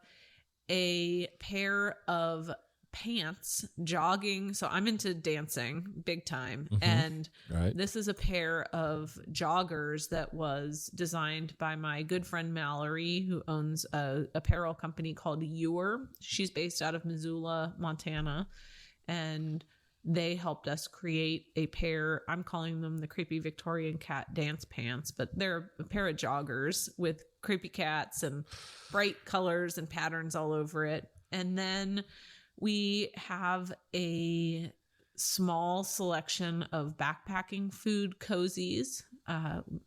a pair of pants, jogging. So I'm into dancing big time. Mm-hmm. And this is a pair of joggers that was designed by my good friend Mallory, who owns a apparel company called Ewer. She's based out of Missoula, Montana. And they helped us create a pair, I'm calling them the creepy Victorian cat dance pants, but they're a pair of joggers with creepy cats and bright colors and patterns all over it. And then we have a small selection of backpacking food cozies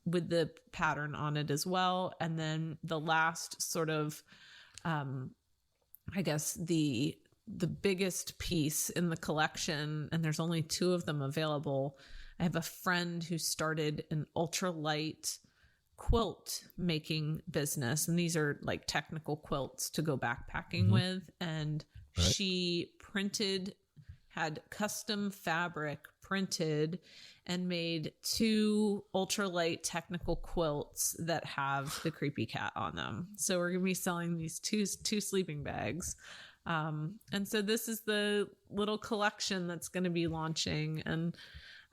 with the pattern on it as well. And then the last sort of, I guess the biggest piece in the collection, and there's only two of them available. I have a friend who started an ultralight quilt making business, and these are like technical quilts to go backpacking with. And she had custom fabric printed and made two ultralight technical quilts that have the creepy cat on them. So we're going to be selling these two sleeping bags. And so this is the little collection that's going to be launching, and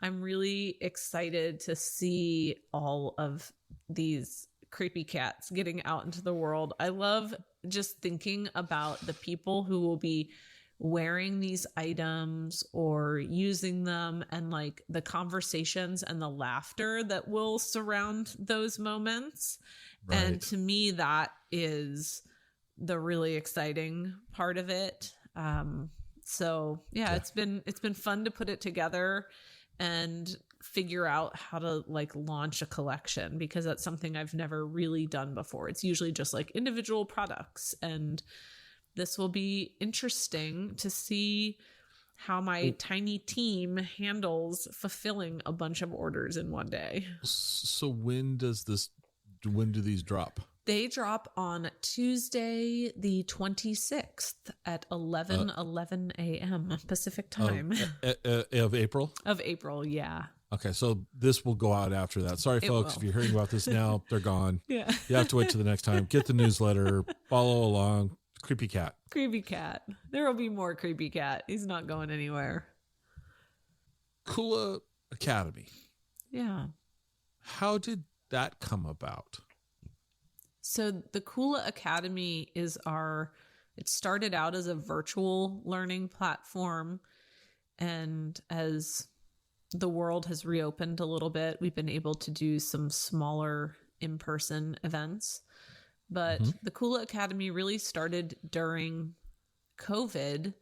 I'm really excited to see all of these creepy cats getting out into the world. I love just thinking about the people who will be wearing these items or using them, and like the conversations and the laughter that will surround those moments. Right. And to me, that is the really exciting part of it. So yeah, it's been fun to put it together and figure out how to like launch a collection, because that's something I've never really done before. It's usually just like individual products, and this will be interesting to see how my tiny team handles fulfilling a bunch of orders in one day. So when do these drop? They drop on Tuesday, the 26th at 11 a.m. Pacific time. Of April? Of April, yeah. Okay, so this will go out after that. Sorry, folks, if you're hearing about this now, they're gone. Yeah. You have to wait till the next time. Get the newsletter, follow along. Creepy cat. Creepy cat. There will be more creepy cat. He's not going anywhere. Kula Academy. Yeah. How did that come about? So the Kula Academy it started out as a virtual learning platform. And as the world has reopened a little bit, we've been able to do some smaller in-person events. But the Kula Academy really started during COVID.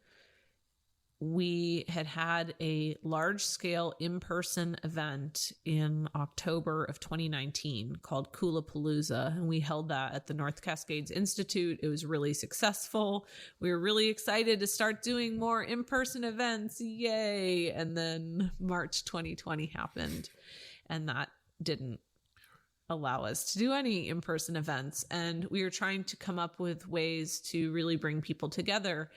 We had a large-scale in-person event in October of 2019 called Kula Palooza, and we held that at the North Cascades Institute. It was really successful. We were really excited to start doing more in-person events. Yay! And then March 2020 happened, and that didn't allow us to do any in-person events. And we were trying to come up with ways to really bring people together.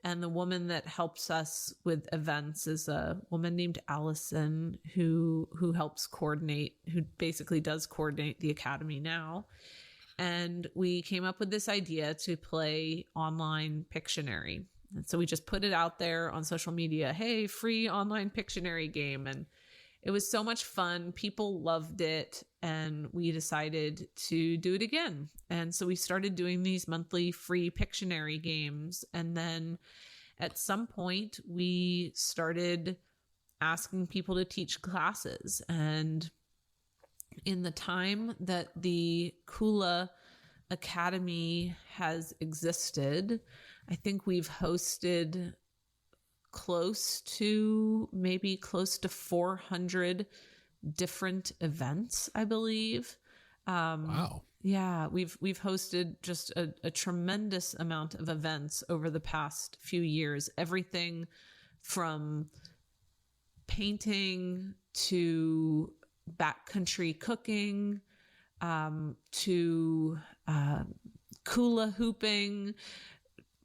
And the woman that helps us with events is a woman named Allison who helps coordinate, who basically does coordinate the Academy now. And we came up with this idea to play online Pictionary. And so we just put it out there on social media. Hey, free online Pictionary game. And it was so much fun. People loved it. And we decided to do it again. And so we started doing these monthly free Pictionary games. And then at some point, we started asking people to teach classes. And in the time that the Kula Academy has existed, I think we've hosted close to 400 different events, I believe. Wow. Yeah, we've hosted just a tremendous amount of events over the past few years. Everything from painting to backcountry cooking, to Kula hooping.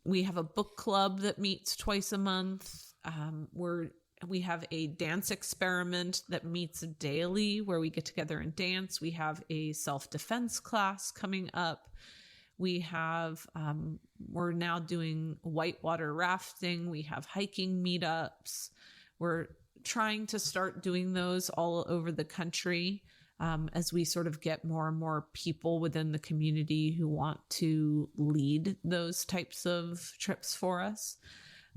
We have a book club that meets twice a month. We have a dance experiment that meets daily where we get together and dance. We have a self-defense class coming up. We have, we're now doing whitewater rafting. We have hiking meetups. We're trying to start doing those all over the country as we sort of get more and more people within the community who want to lead those types of trips for us.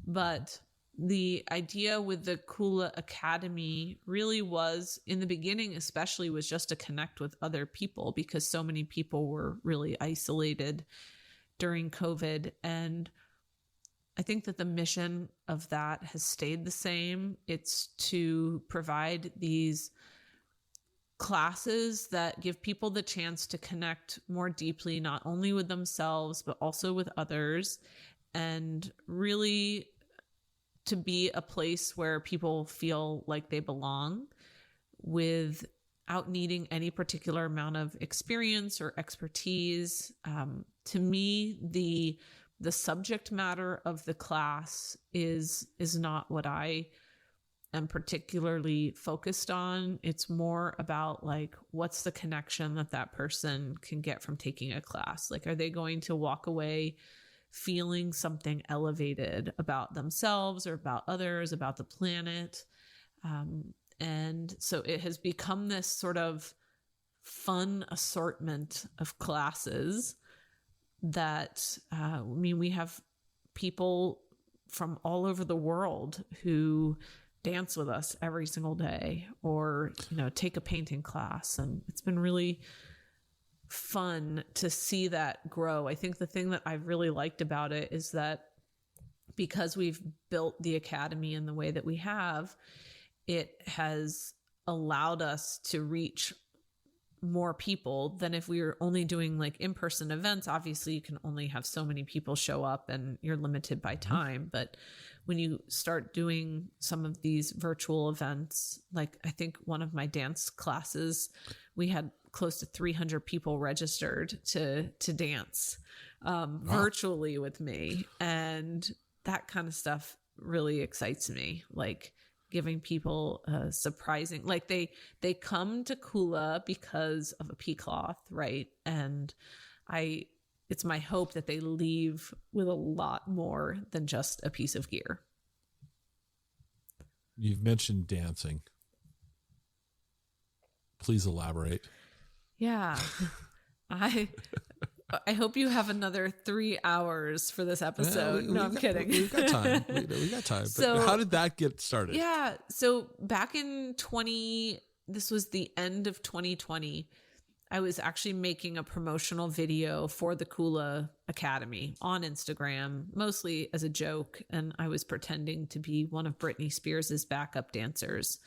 But the idea with the Kula Academy really was, in the beginning especially, was just to connect with other people, because so many people were really isolated during COVID. And I think that the mission of that has stayed the same. It's to provide these classes that give people the chance to connect more deeply, not only with themselves, but also with others, and really to be a place where people feel like they belong without needing any particular amount of experience or expertise. To me, the subject matter of the class is not what I am particularly focused on. It's more about like, what's the connection that person can get from taking a class? Like, are they going to walk away feeling something elevated about themselves or about others, about the planet? And so it has become this sort of fun assortment of classes that, we have people from all over the world who dance with us every single day, or, take a painting class. And it's been really fun to see that grow. I think the thing that I've really liked about it is that because we've built the Academy in the way that we have, it has allowed us to reach more people than if we were only doing like in-person events. Obviously, you can only have so many people show up and you're limited by time. But when you start doing some of these virtual events, like I think one of my dance classes, we had close to 300 people registered to dance virtually with me. And that kind of stuff really excites me. Like giving people a surprising, like they come to Kula because of a pea cloth, right? And it's my hope that they leave with a lot more than just a piece of gear. You've mentioned dancing. Please elaborate. Yeah. I hope you have another 3 hours for this episode. I'm kidding. We've got time. We got time. But how did that get started? Yeah. So back in this was the end of 2020, I was actually making a promotional video for the Kula Academy on Instagram, mostly as a joke. And I was pretending to be one of Britney Spears' backup dancers.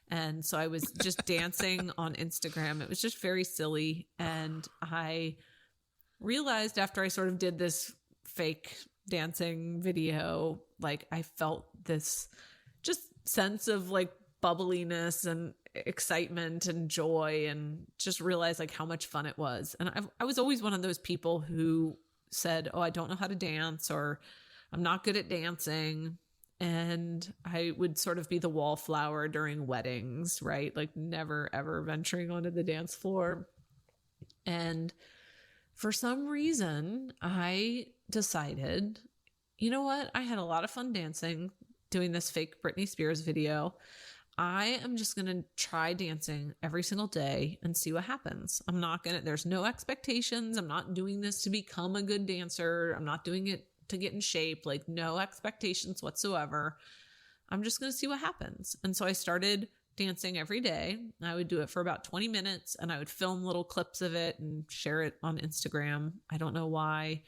And so I was just dancing on Instagram. It was just very silly. And I realized after I sort of did this fake dancing video, like I felt this just sense of like bubbliness and excitement and joy, and just realized like how much fun it was. And I was always one of those people who said, oh, I don't know how to dance, or I'm not good at dancing. And I would sort of be the wallflower during weddings, right? Like never, ever venturing onto the dance floor. And for some reason, I decided, you know what? I had a lot of fun dancing, doing this fake Britney Spears video. I am just going to try dancing every single day and see what happens. There's no expectations. I'm not doing this to become a good dancer. I'm not doing it to get in shape, like no expectations whatsoever. I'm just going to see what happens. And so I started dancing every day. I would do it for about 20 minutes and I would film little clips of it and share it on Instagram. I don't know why,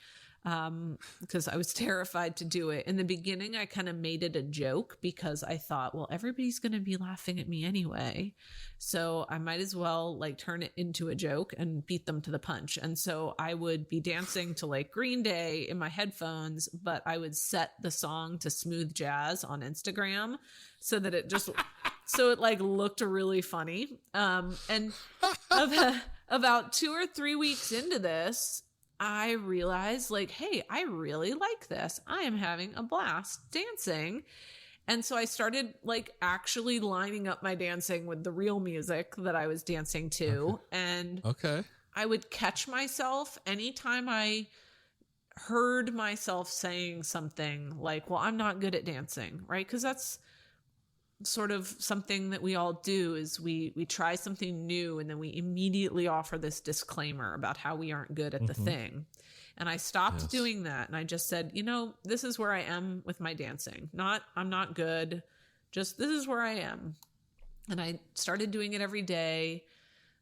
because I was terrified to do it. In the beginning, I kind of made it a joke because I thought, well, everybody's going to be laughing at me anyway. So I might as well like turn it into a joke and beat them to the punch. And so I would be dancing to like Green Day in my headphones, but I would set the song to smooth jazz on Instagram so that it just, so it like looked really funny. And about 2 or 3 weeks into this, I realized like, hey, I really like this. I am having a blast dancing. And so I started like actually lining up my dancing with the real music that I was dancing to. Okay. And I would catch myself anytime I heard myself saying something like, well, I'm not good at dancing, right? Because that's sort of something that we all do, is we try something new and then we immediately offer this disclaimer about how we aren't good at the thing. And I stopped doing that. And I just said, this is where I am with my dancing. I'm not good. Just this is where I am. And I started doing it every day.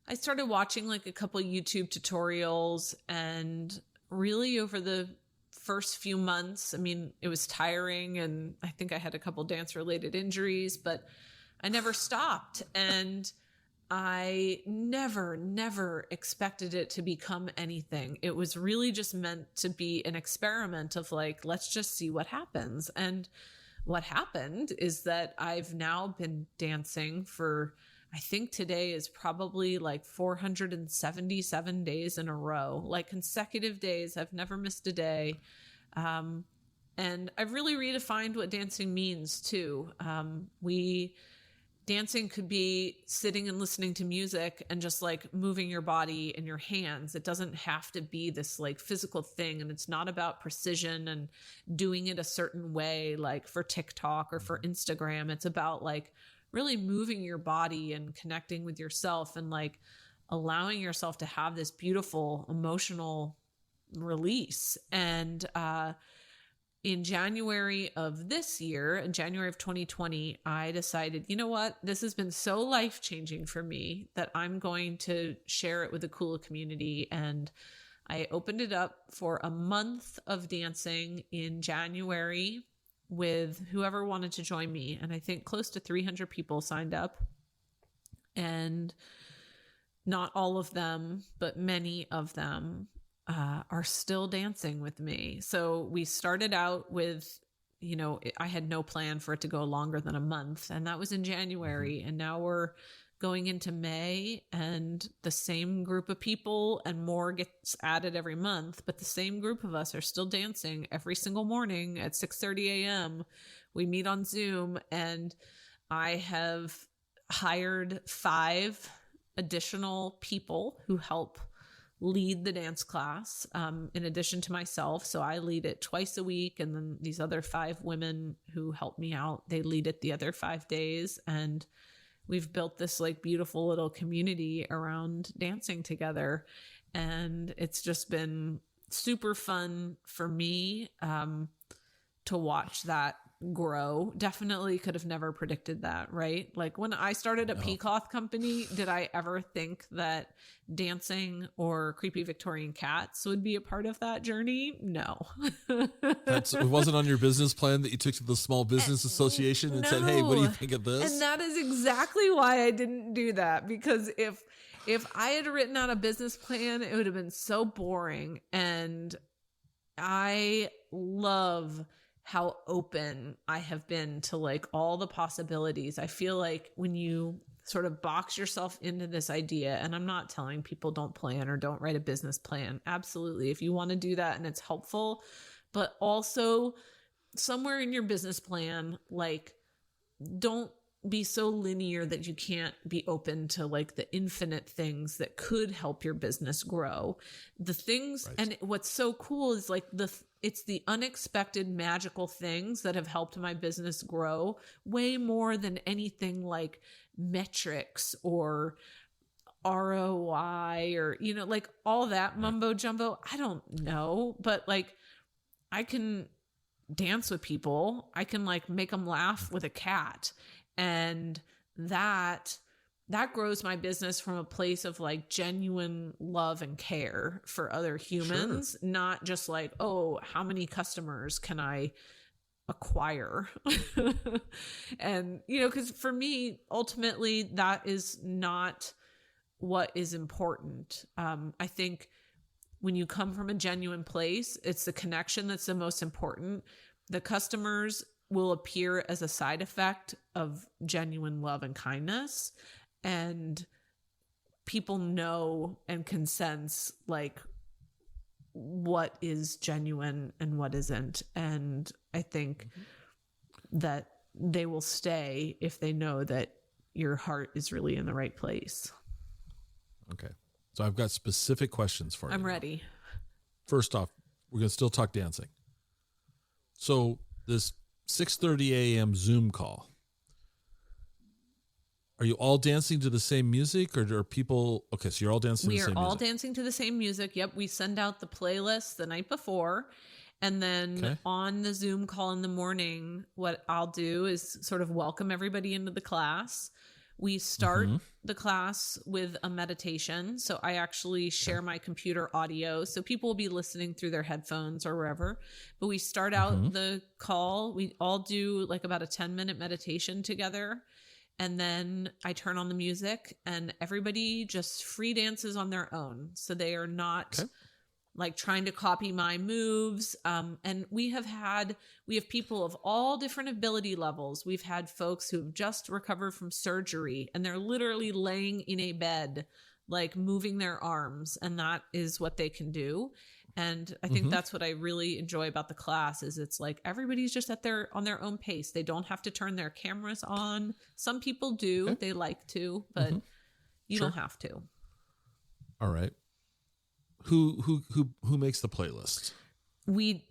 I started watching like a couple YouTube tutorials, and really over the first few months, I mean, it was tiring and I think I had a couple dance related injuries, but I never stopped. And I never expected it to become anything. It was really just meant to be an experiment of like, let's just see what happens. And what happened is that I've now been dancing for, I think today is probably like 477 days in a row, like consecutive days. I've never missed a day. And I've really redefined what dancing means too. Dancing could be sitting and listening to music and just like moving your body and your hands. It doesn't have to be this like physical thing. And it's not about precision and doing it a certain way, like for TikTok or for Instagram. It's about like really moving your body and connecting with yourself and like allowing yourself to have this beautiful emotional release. And in January of this year, in January of 2020, I decided, you know what? This has been so life-changing for me that I'm going to share it with the Kula community. And I opened it up for a month of dancing in January with whoever wanted to join me. And I think close to 300 people signed up. And not all of them, but many of them are still dancing with me. So we started out with, I had no plan for it to go longer than a month, and that was in January. And now we're going into May, and the same group of people and more gets added every month, but the same group of us are still dancing every single morning at 6:30 a.m. We meet on Zoom, and I have hired 5 additional people who help lead the dance class, in addition to myself. So I lead it twice a week. And then these other 5 women who help me out, they lead it the other 5 days. And we've built this like beautiful little community around dancing together. And it's just been super fun for me, to watch that grow. Definitely could have never predicted that, right? Like when I started a Kula Cloth company, did I ever think that dancing or creepy Victorian cats would be a part of that journey? No. It wasn't on your business plan that you took to the Small Business Association and said, hey, what do you think of this? And that is exactly why I didn't do that, because if I had written out a business plan, it would have been so boring. And I love how open I have been to like all the possibilities. I feel like when you sort of box yourself into this idea, and I'm not telling people don't plan or don't write a business plan. Absolutely. If you want to do that and it's helpful, but also somewhere in your business plan, like don't be so linear that you can't be open to like the infinite things that could help your business grow. The things, right. And what's so cool is like it's the unexpected magical things that have helped my business grow way more than anything like metrics or ROI or, like all that mumbo jumbo. I don't know, but like I can dance with people. I can like make them laugh with a cat. And that grows my business from a place of like genuine love and care for other humans, sure. Not just like, oh, how many customers can I acquire? And, because for me, ultimately, that is not what is important. I think when you come from a genuine place, it's the connection that's the most important. The customers will appear as a side effect of genuine love and kindness. And people know and can sense like what is genuine and what isn't. And I think that they will stay if they know that your heart is really in the right place. Okay. So I've got specific questions for you. I'm ready. First off, we're going to still talk dancing. So this 6:30 a.m. Zoom call, are you all dancing to the same music, or are people... Okay, so you're all dancing to the same music. We are all dancing to the same music. Yep, we send out the playlist the night before. And then on the Zoom call in the morning, what I'll do is sort of welcome everybody into the class. We start the class with a meditation. So I actually share my computer audio. So people will be listening through their headphones or wherever. But we start out the call. We all do like about a 10-minute meditation together. And then I turn on the music and everybody just free dances on their own. So they are not like trying to copy my moves. And we have people of all different ability levels. We've had folks who have just recovered from surgery and they're literally laying in a bed, like moving their arms, and that is what they can do. And I think that's what I really enjoy about the class is it's like everybody's just on their own pace. They don't have to turn their cameras on. Some people do, they like to, but you don't have to. All right. Who makes the playlist? We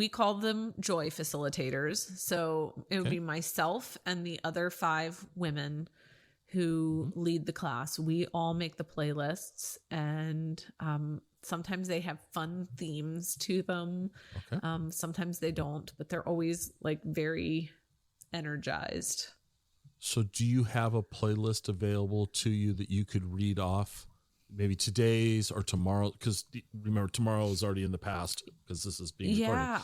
call them joy facilitators. So it would be myself and the other 5 women who lead the class. We all make the playlists, and Sometimes they have fun themes to them. Okay. Sometimes they don't, but they're always like very energized. So do you have a playlist available to you that you could read off maybe today's or tomorrow? Because remember, tomorrow is already in the past because this is being recorded. Yeah,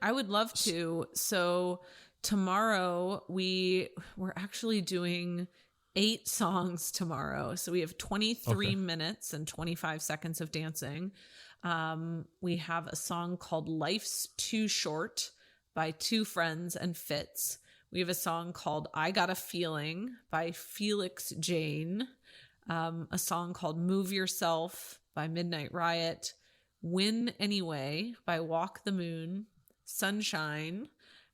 I would love to. So tomorrow we're actually doing 8 songs tomorrow. So we have 23 minutes and 25 seconds of dancing. We have a song called Life's Too Short by Two Friends and Fitz. We have a song called I Got a Feeling by Felix Jane. A song called Move Yourself by Midnight Riot. Win Anyway by Walk the Moon. Sunshine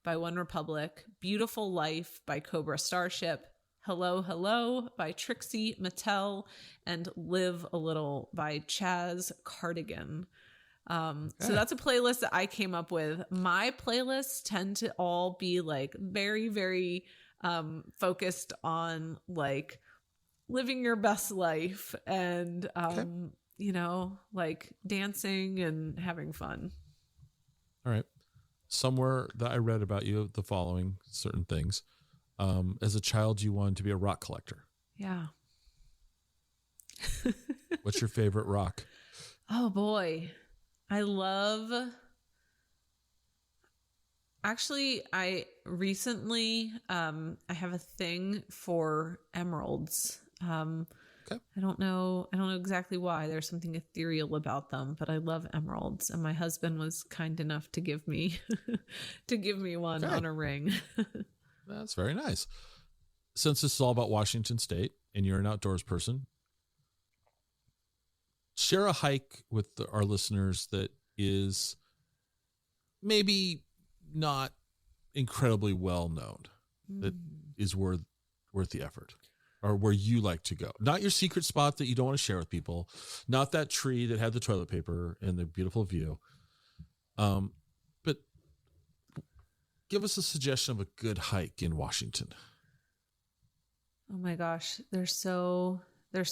by One Republic. Beautiful Life by Cobra Starship. Hello, Hello by Trixie Mattel, and Live a Little by Chaz Cardigan. So that's a playlist that I came up with. My playlists tend to all be like very, very focused on like living your best life and, you know, like dancing and having fun. All right. Somewhere that I read about you, the following certain things. As a child, you wanted to be a rock collector. Yeah. What's your favorite rock? Oh boy. I recently, I have a thing for emeralds. I don't know exactly why. There's something ethereal about them, but I love emeralds. And my husband was kind enough to give me, one on a ring. That's very nice. Since this is all about Washington State and you're an outdoors person, share a hike with our listeners that is maybe not incredibly well known, that is worth the effort, or where you like to go. Not your secret spot that you don't want to share with people, not that tree that had the toilet paper and the beautiful view. But give us a suggestion of a good hike in Washington. Oh my gosh, there's so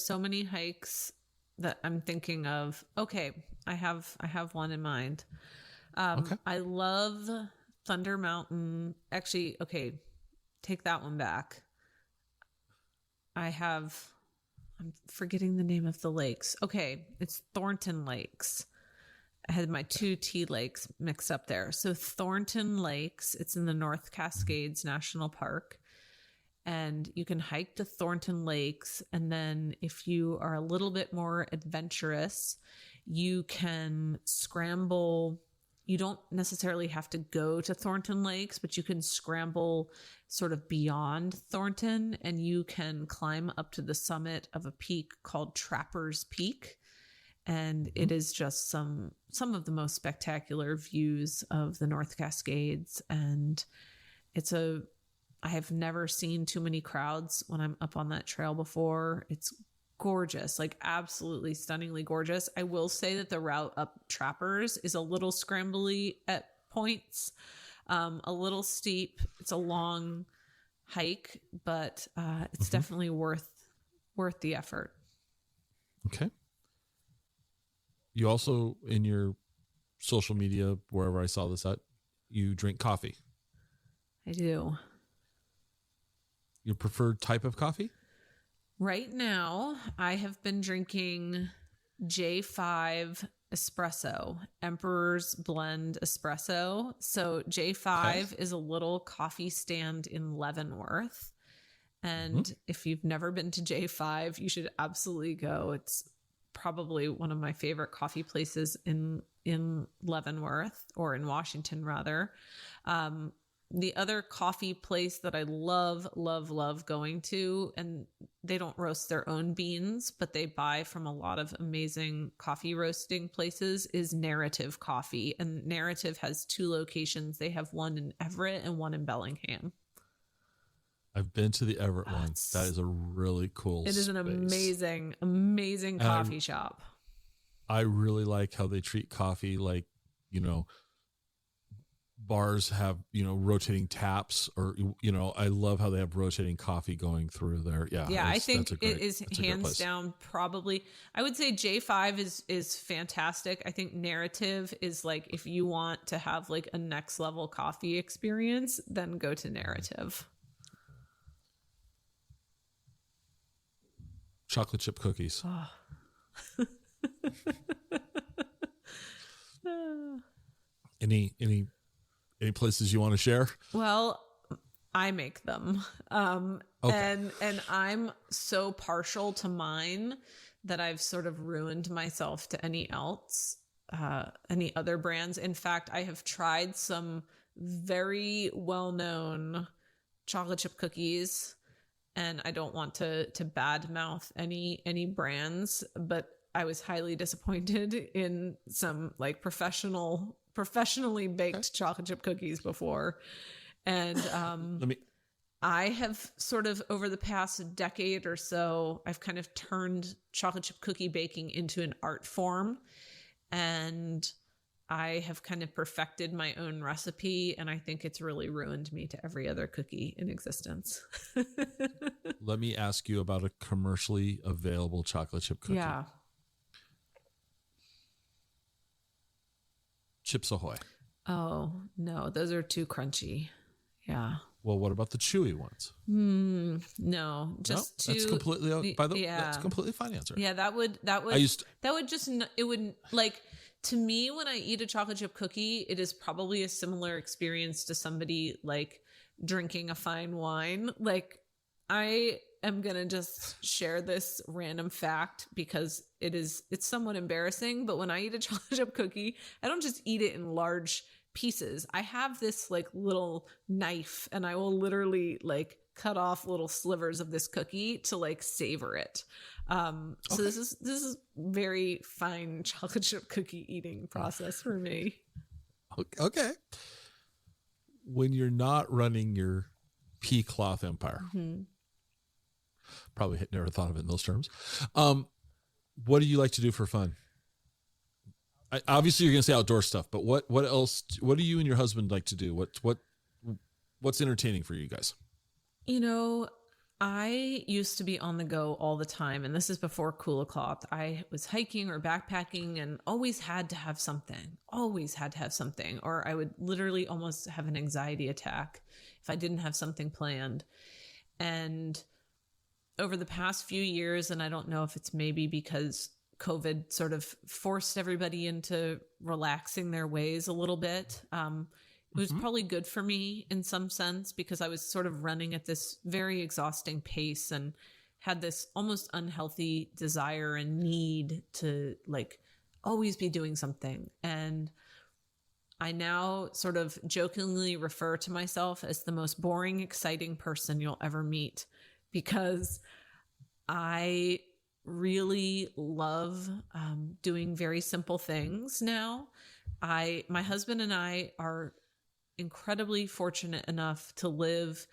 many hikes that I'm thinking of. Okay, I have one in mind. I love Thunder Mountain. Actually, okay, take that one back. I'm forgetting the name of the lakes. Okay, it's Thornton Lakes. I had my 2 T lakes mixed up there. So Thornton Lakes, it's in the North Cascades National Park. And you can hike to Thornton Lakes. And then if you are a little bit more adventurous, you can scramble. You don't necessarily have to go to Thornton Lakes, but you can scramble sort of beyond Thornton, and you can climb up to the summit of a peak called Trapper's Peak. And it is just some of the most spectacular views of the North Cascades. And I have never seen too many crowds when I'm up on that trail before. It's gorgeous, like absolutely stunningly gorgeous. I will say that the route up Trappers is a little scrambly at points, a little steep. It's a long hike, but it's definitely worth the effort. Okay. You also, in your social media, wherever I saw this at, you drink coffee. I do. Your preferred type of coffee? Right now, I have been drinking J5 espresso, Emperor's Blend espresso. So J5 is a little coffee stand in Leavenworth. And if you've never been to J5, you should absolutely go. It's probably one of my favorite coffee places in Leavenworth, or in Washington rather. The other coffee place that I love going to, and they don't roast their own beans, but they buy from a lot of amazing coffee roasting places, is Narrative Coffee. And Narrative has 2 locations. They have one in Everett and one in Bellingham. I've been to the Everett one. That is a really cool space. It is an amazing coffee shop. I really like how they treat coffee like, bars have, rotating taps, or, I love how they have rotating coffee going through there. Yeah. Yeah, I think it is that's a great hands place. down probably. I would say J5 is fantastic. I think Narrative is like, if you want to have like a next level coffee experience, then go to Narrative. Chocolate chip cookies. Oh. Any places you want to share? Well, I make them. Okay. And I'm so partial to mine that I've sort of ruined myself to any other brands. In fact, I have tried some very well-known chocolate chip cookies, and I don't want to badmouth any brands, but I was highly disappointed in some like professionally baked chocolate chip cookies before. And I have sort of over the past decade or so, I've kind of turned chocolate chip cookie baking into an art form, and I have kind of perfected my own recipe, and I think it's really ruined me to every other cookie in existence. Let me ask you about a commercially available chocolate chip cookie. Yeah. Chips Ahoy. Oh, no, those are too crunchy. Yeah. Well, what about the chewy ones? No, just that's too. completely. That's a completely fine answer. Yeah, that would just it would like, to me, when I eat a chocolate chip cookie, it is probably a similar experience to somebody like drinking a fine wine. Like, I am gonna just share this random fact because it's somewhat embarrassing. But when I eat a chocolate chip cookie, I don't just eat it in large pieces. I have this like little knife, and I will literally like cut off little slivers of this cookie to like savor it. So this is very fine chocolate chip cookie eating process for me. Okay. When you're not running your pea cloth empire, probably never thought of it in those terms. What do you like to do for fun? Obviously, you're going to say outdoor stuff, but what else? What do you and your husband like to do? What's entertaining for you guys? I used to be on the go all the time, and this is before Kula Cloth. I was hiking or backpacking and always had to have something, or I would literally almost have an anxiety attack if I didn't have something planned. And over the past few years, and I don't know if it's maybe because COVID sort of forced everybody into relaxing their ways a little bit. It was probably good for me in some sense because I was sort of running at this very exhausting pace and had this almost unhealthy desire and need to like always be doing something. And I now sort of jokingly refer to myself as the most boring, exciting person you'll ever meet, because I really love doing very simple things now. My husband and I are incredibly fortunate enough to live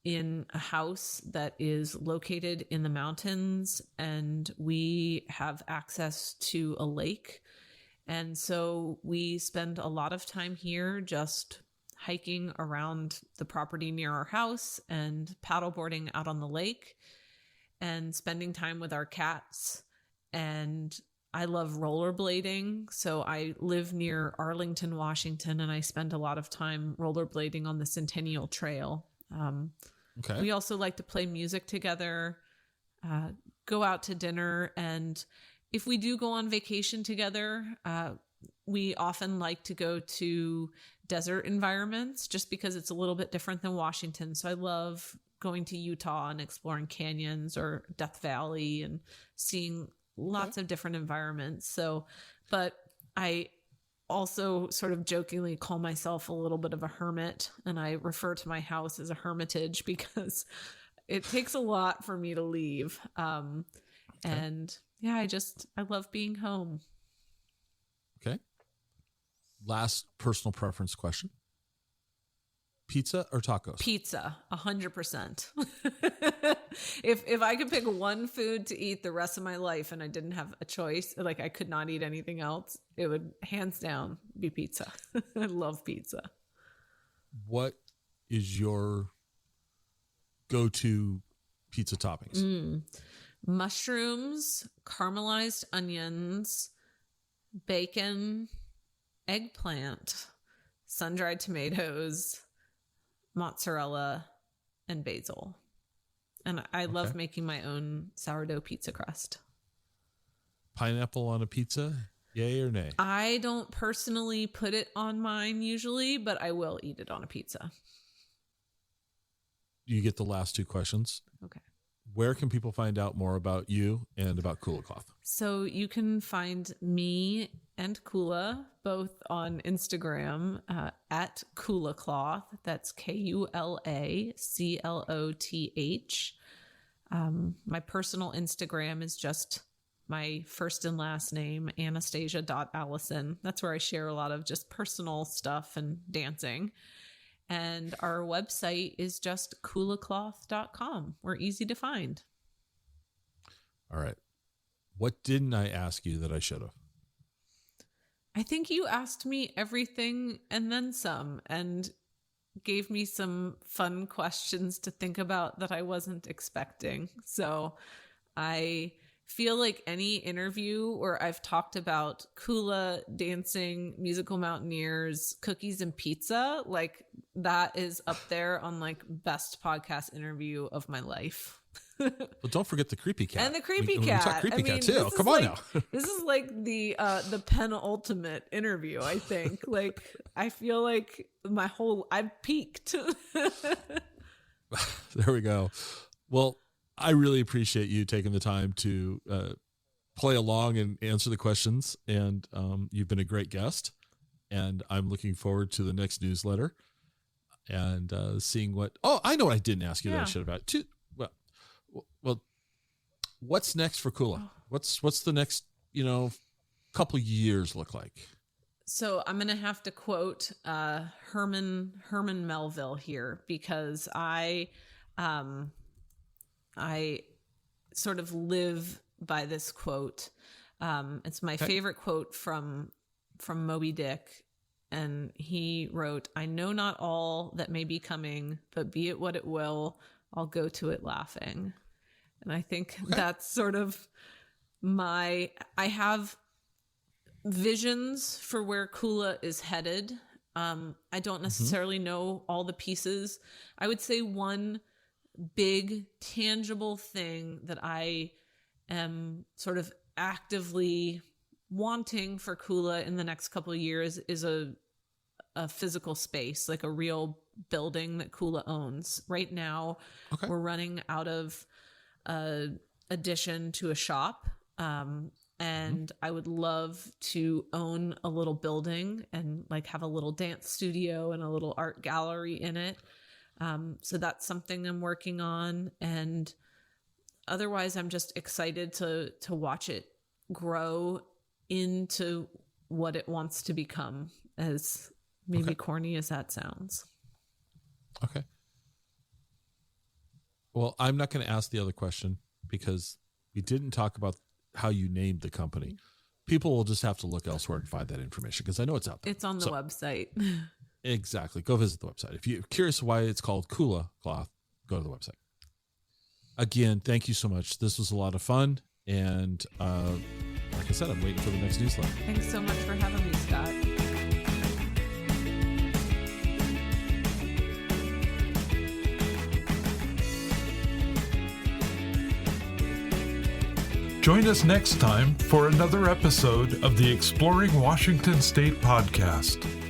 in a house that is located in the mountains, and we have access to a lake. And so we spend a lot of time here just hiking around the property near our house and paddleboarding out on the lake and spending time with our cats. And I love rollerblading. So I live near Arlington, Washington, and I spend a lot of time rollerblading on the Centennial Trail. We also like to play music together, go out to dinner. And if we do go on vacation together, we often like to go to desert environments just because it's a little bit different than Washington. So I love going to Utah and exploring canyons or Death Valley and seeing lots of different environments. So, but I also sort of jokingly call myself a little bit of a hermit, and I refer to my house as a hermitage because it takes a lot for me to leave. And yeah, I love being home. Okay. Last personal preference question. pizza or tacos? Pizza, 100%. If I could pick one food to eat the rest of my life and I didn't have a choice, like I could not eat anything else, it would hands down be pizza. I love pizza. What is your go-to pizza toppings? Mushrooms, caramelized onions, bacon, eggplant, sun-dried tomatoes, mozzarella, and basil. And I love making my own sourdough pizza crust. Pineapple on a pizza? Yay or nay? I don't personally put it on mine usually, but I will eat it on a pizza. You get the last two questions. Okay. Where can people find out more about you and about Kula Cloth? So you can find me and Kula both on Instagram at Kula Cloth. That's KulaCloth. My personal Instagram is just my first and last name, Anastasia.Allison. That's where I share a lot of just personal stuff and dancing. And our website is just kulacloth.com. We're easy to find. All right. What didn't I ask you that I should have? I think you asked me everything and then some, and gave me some fun questions to think about that I wasn't expecting. So I feel like any interview where I've talked about Kula, dancing, musical mountaineers, cookies, and pizza, like that is up there on like best podcast interview of my life. Well, don't forget the creepy cat. And the creepy cat. We talk creepy cat too. Come on now. This is like the penultimate interview, I think. Like I feel like I've peaked. There we go. Well, I really appreciate you taking the time to play along and answer the questions. And you've been a great guest. And I'm looking forward to the next newsletter and seeing what. Oh, I know what I didn't ask you that I should have. Well, what's next for Kula? What's the next couple years look like? So I'm gonna have to quote Herman Melville here, because I sort of live by this quote. It's my favorite quote from Moby Dick. And he wrote, "I know not all that may be coming, but be it what it will, I'll go to it laughing." And I think that's sort of I have visions for where Kula is headed. I don't necessarily know all the pieces. I would say one big tangible thing that I am sort of actively wanting for Kula in the next couple of years is a physical space, like a real building that Kula owns. Right now, we're running out of addition to a shop. And I would love to own a little building and like have a little dance studio and a little art gallery in it. So that's something I'm working on. And otherwise, I'm just excited to watch it grow into what it wants to become, as maybe corny as that sounds. Okay. Well, I'm not going to ask the other question because we didn't talk about how you named the company. People will just have to look elsewhere and find that information because I know it's out there. It's on the website. Exactly. Go visit the website. If you're curious why it's called Kula Cloth, go to the website. Again, thank you so much. This was a lot of fun. And like I said, I'm waiting for the next newsletter. Thanks so much for having me, Scott. Join us next time for another episode of the Exploring Washington State podcast.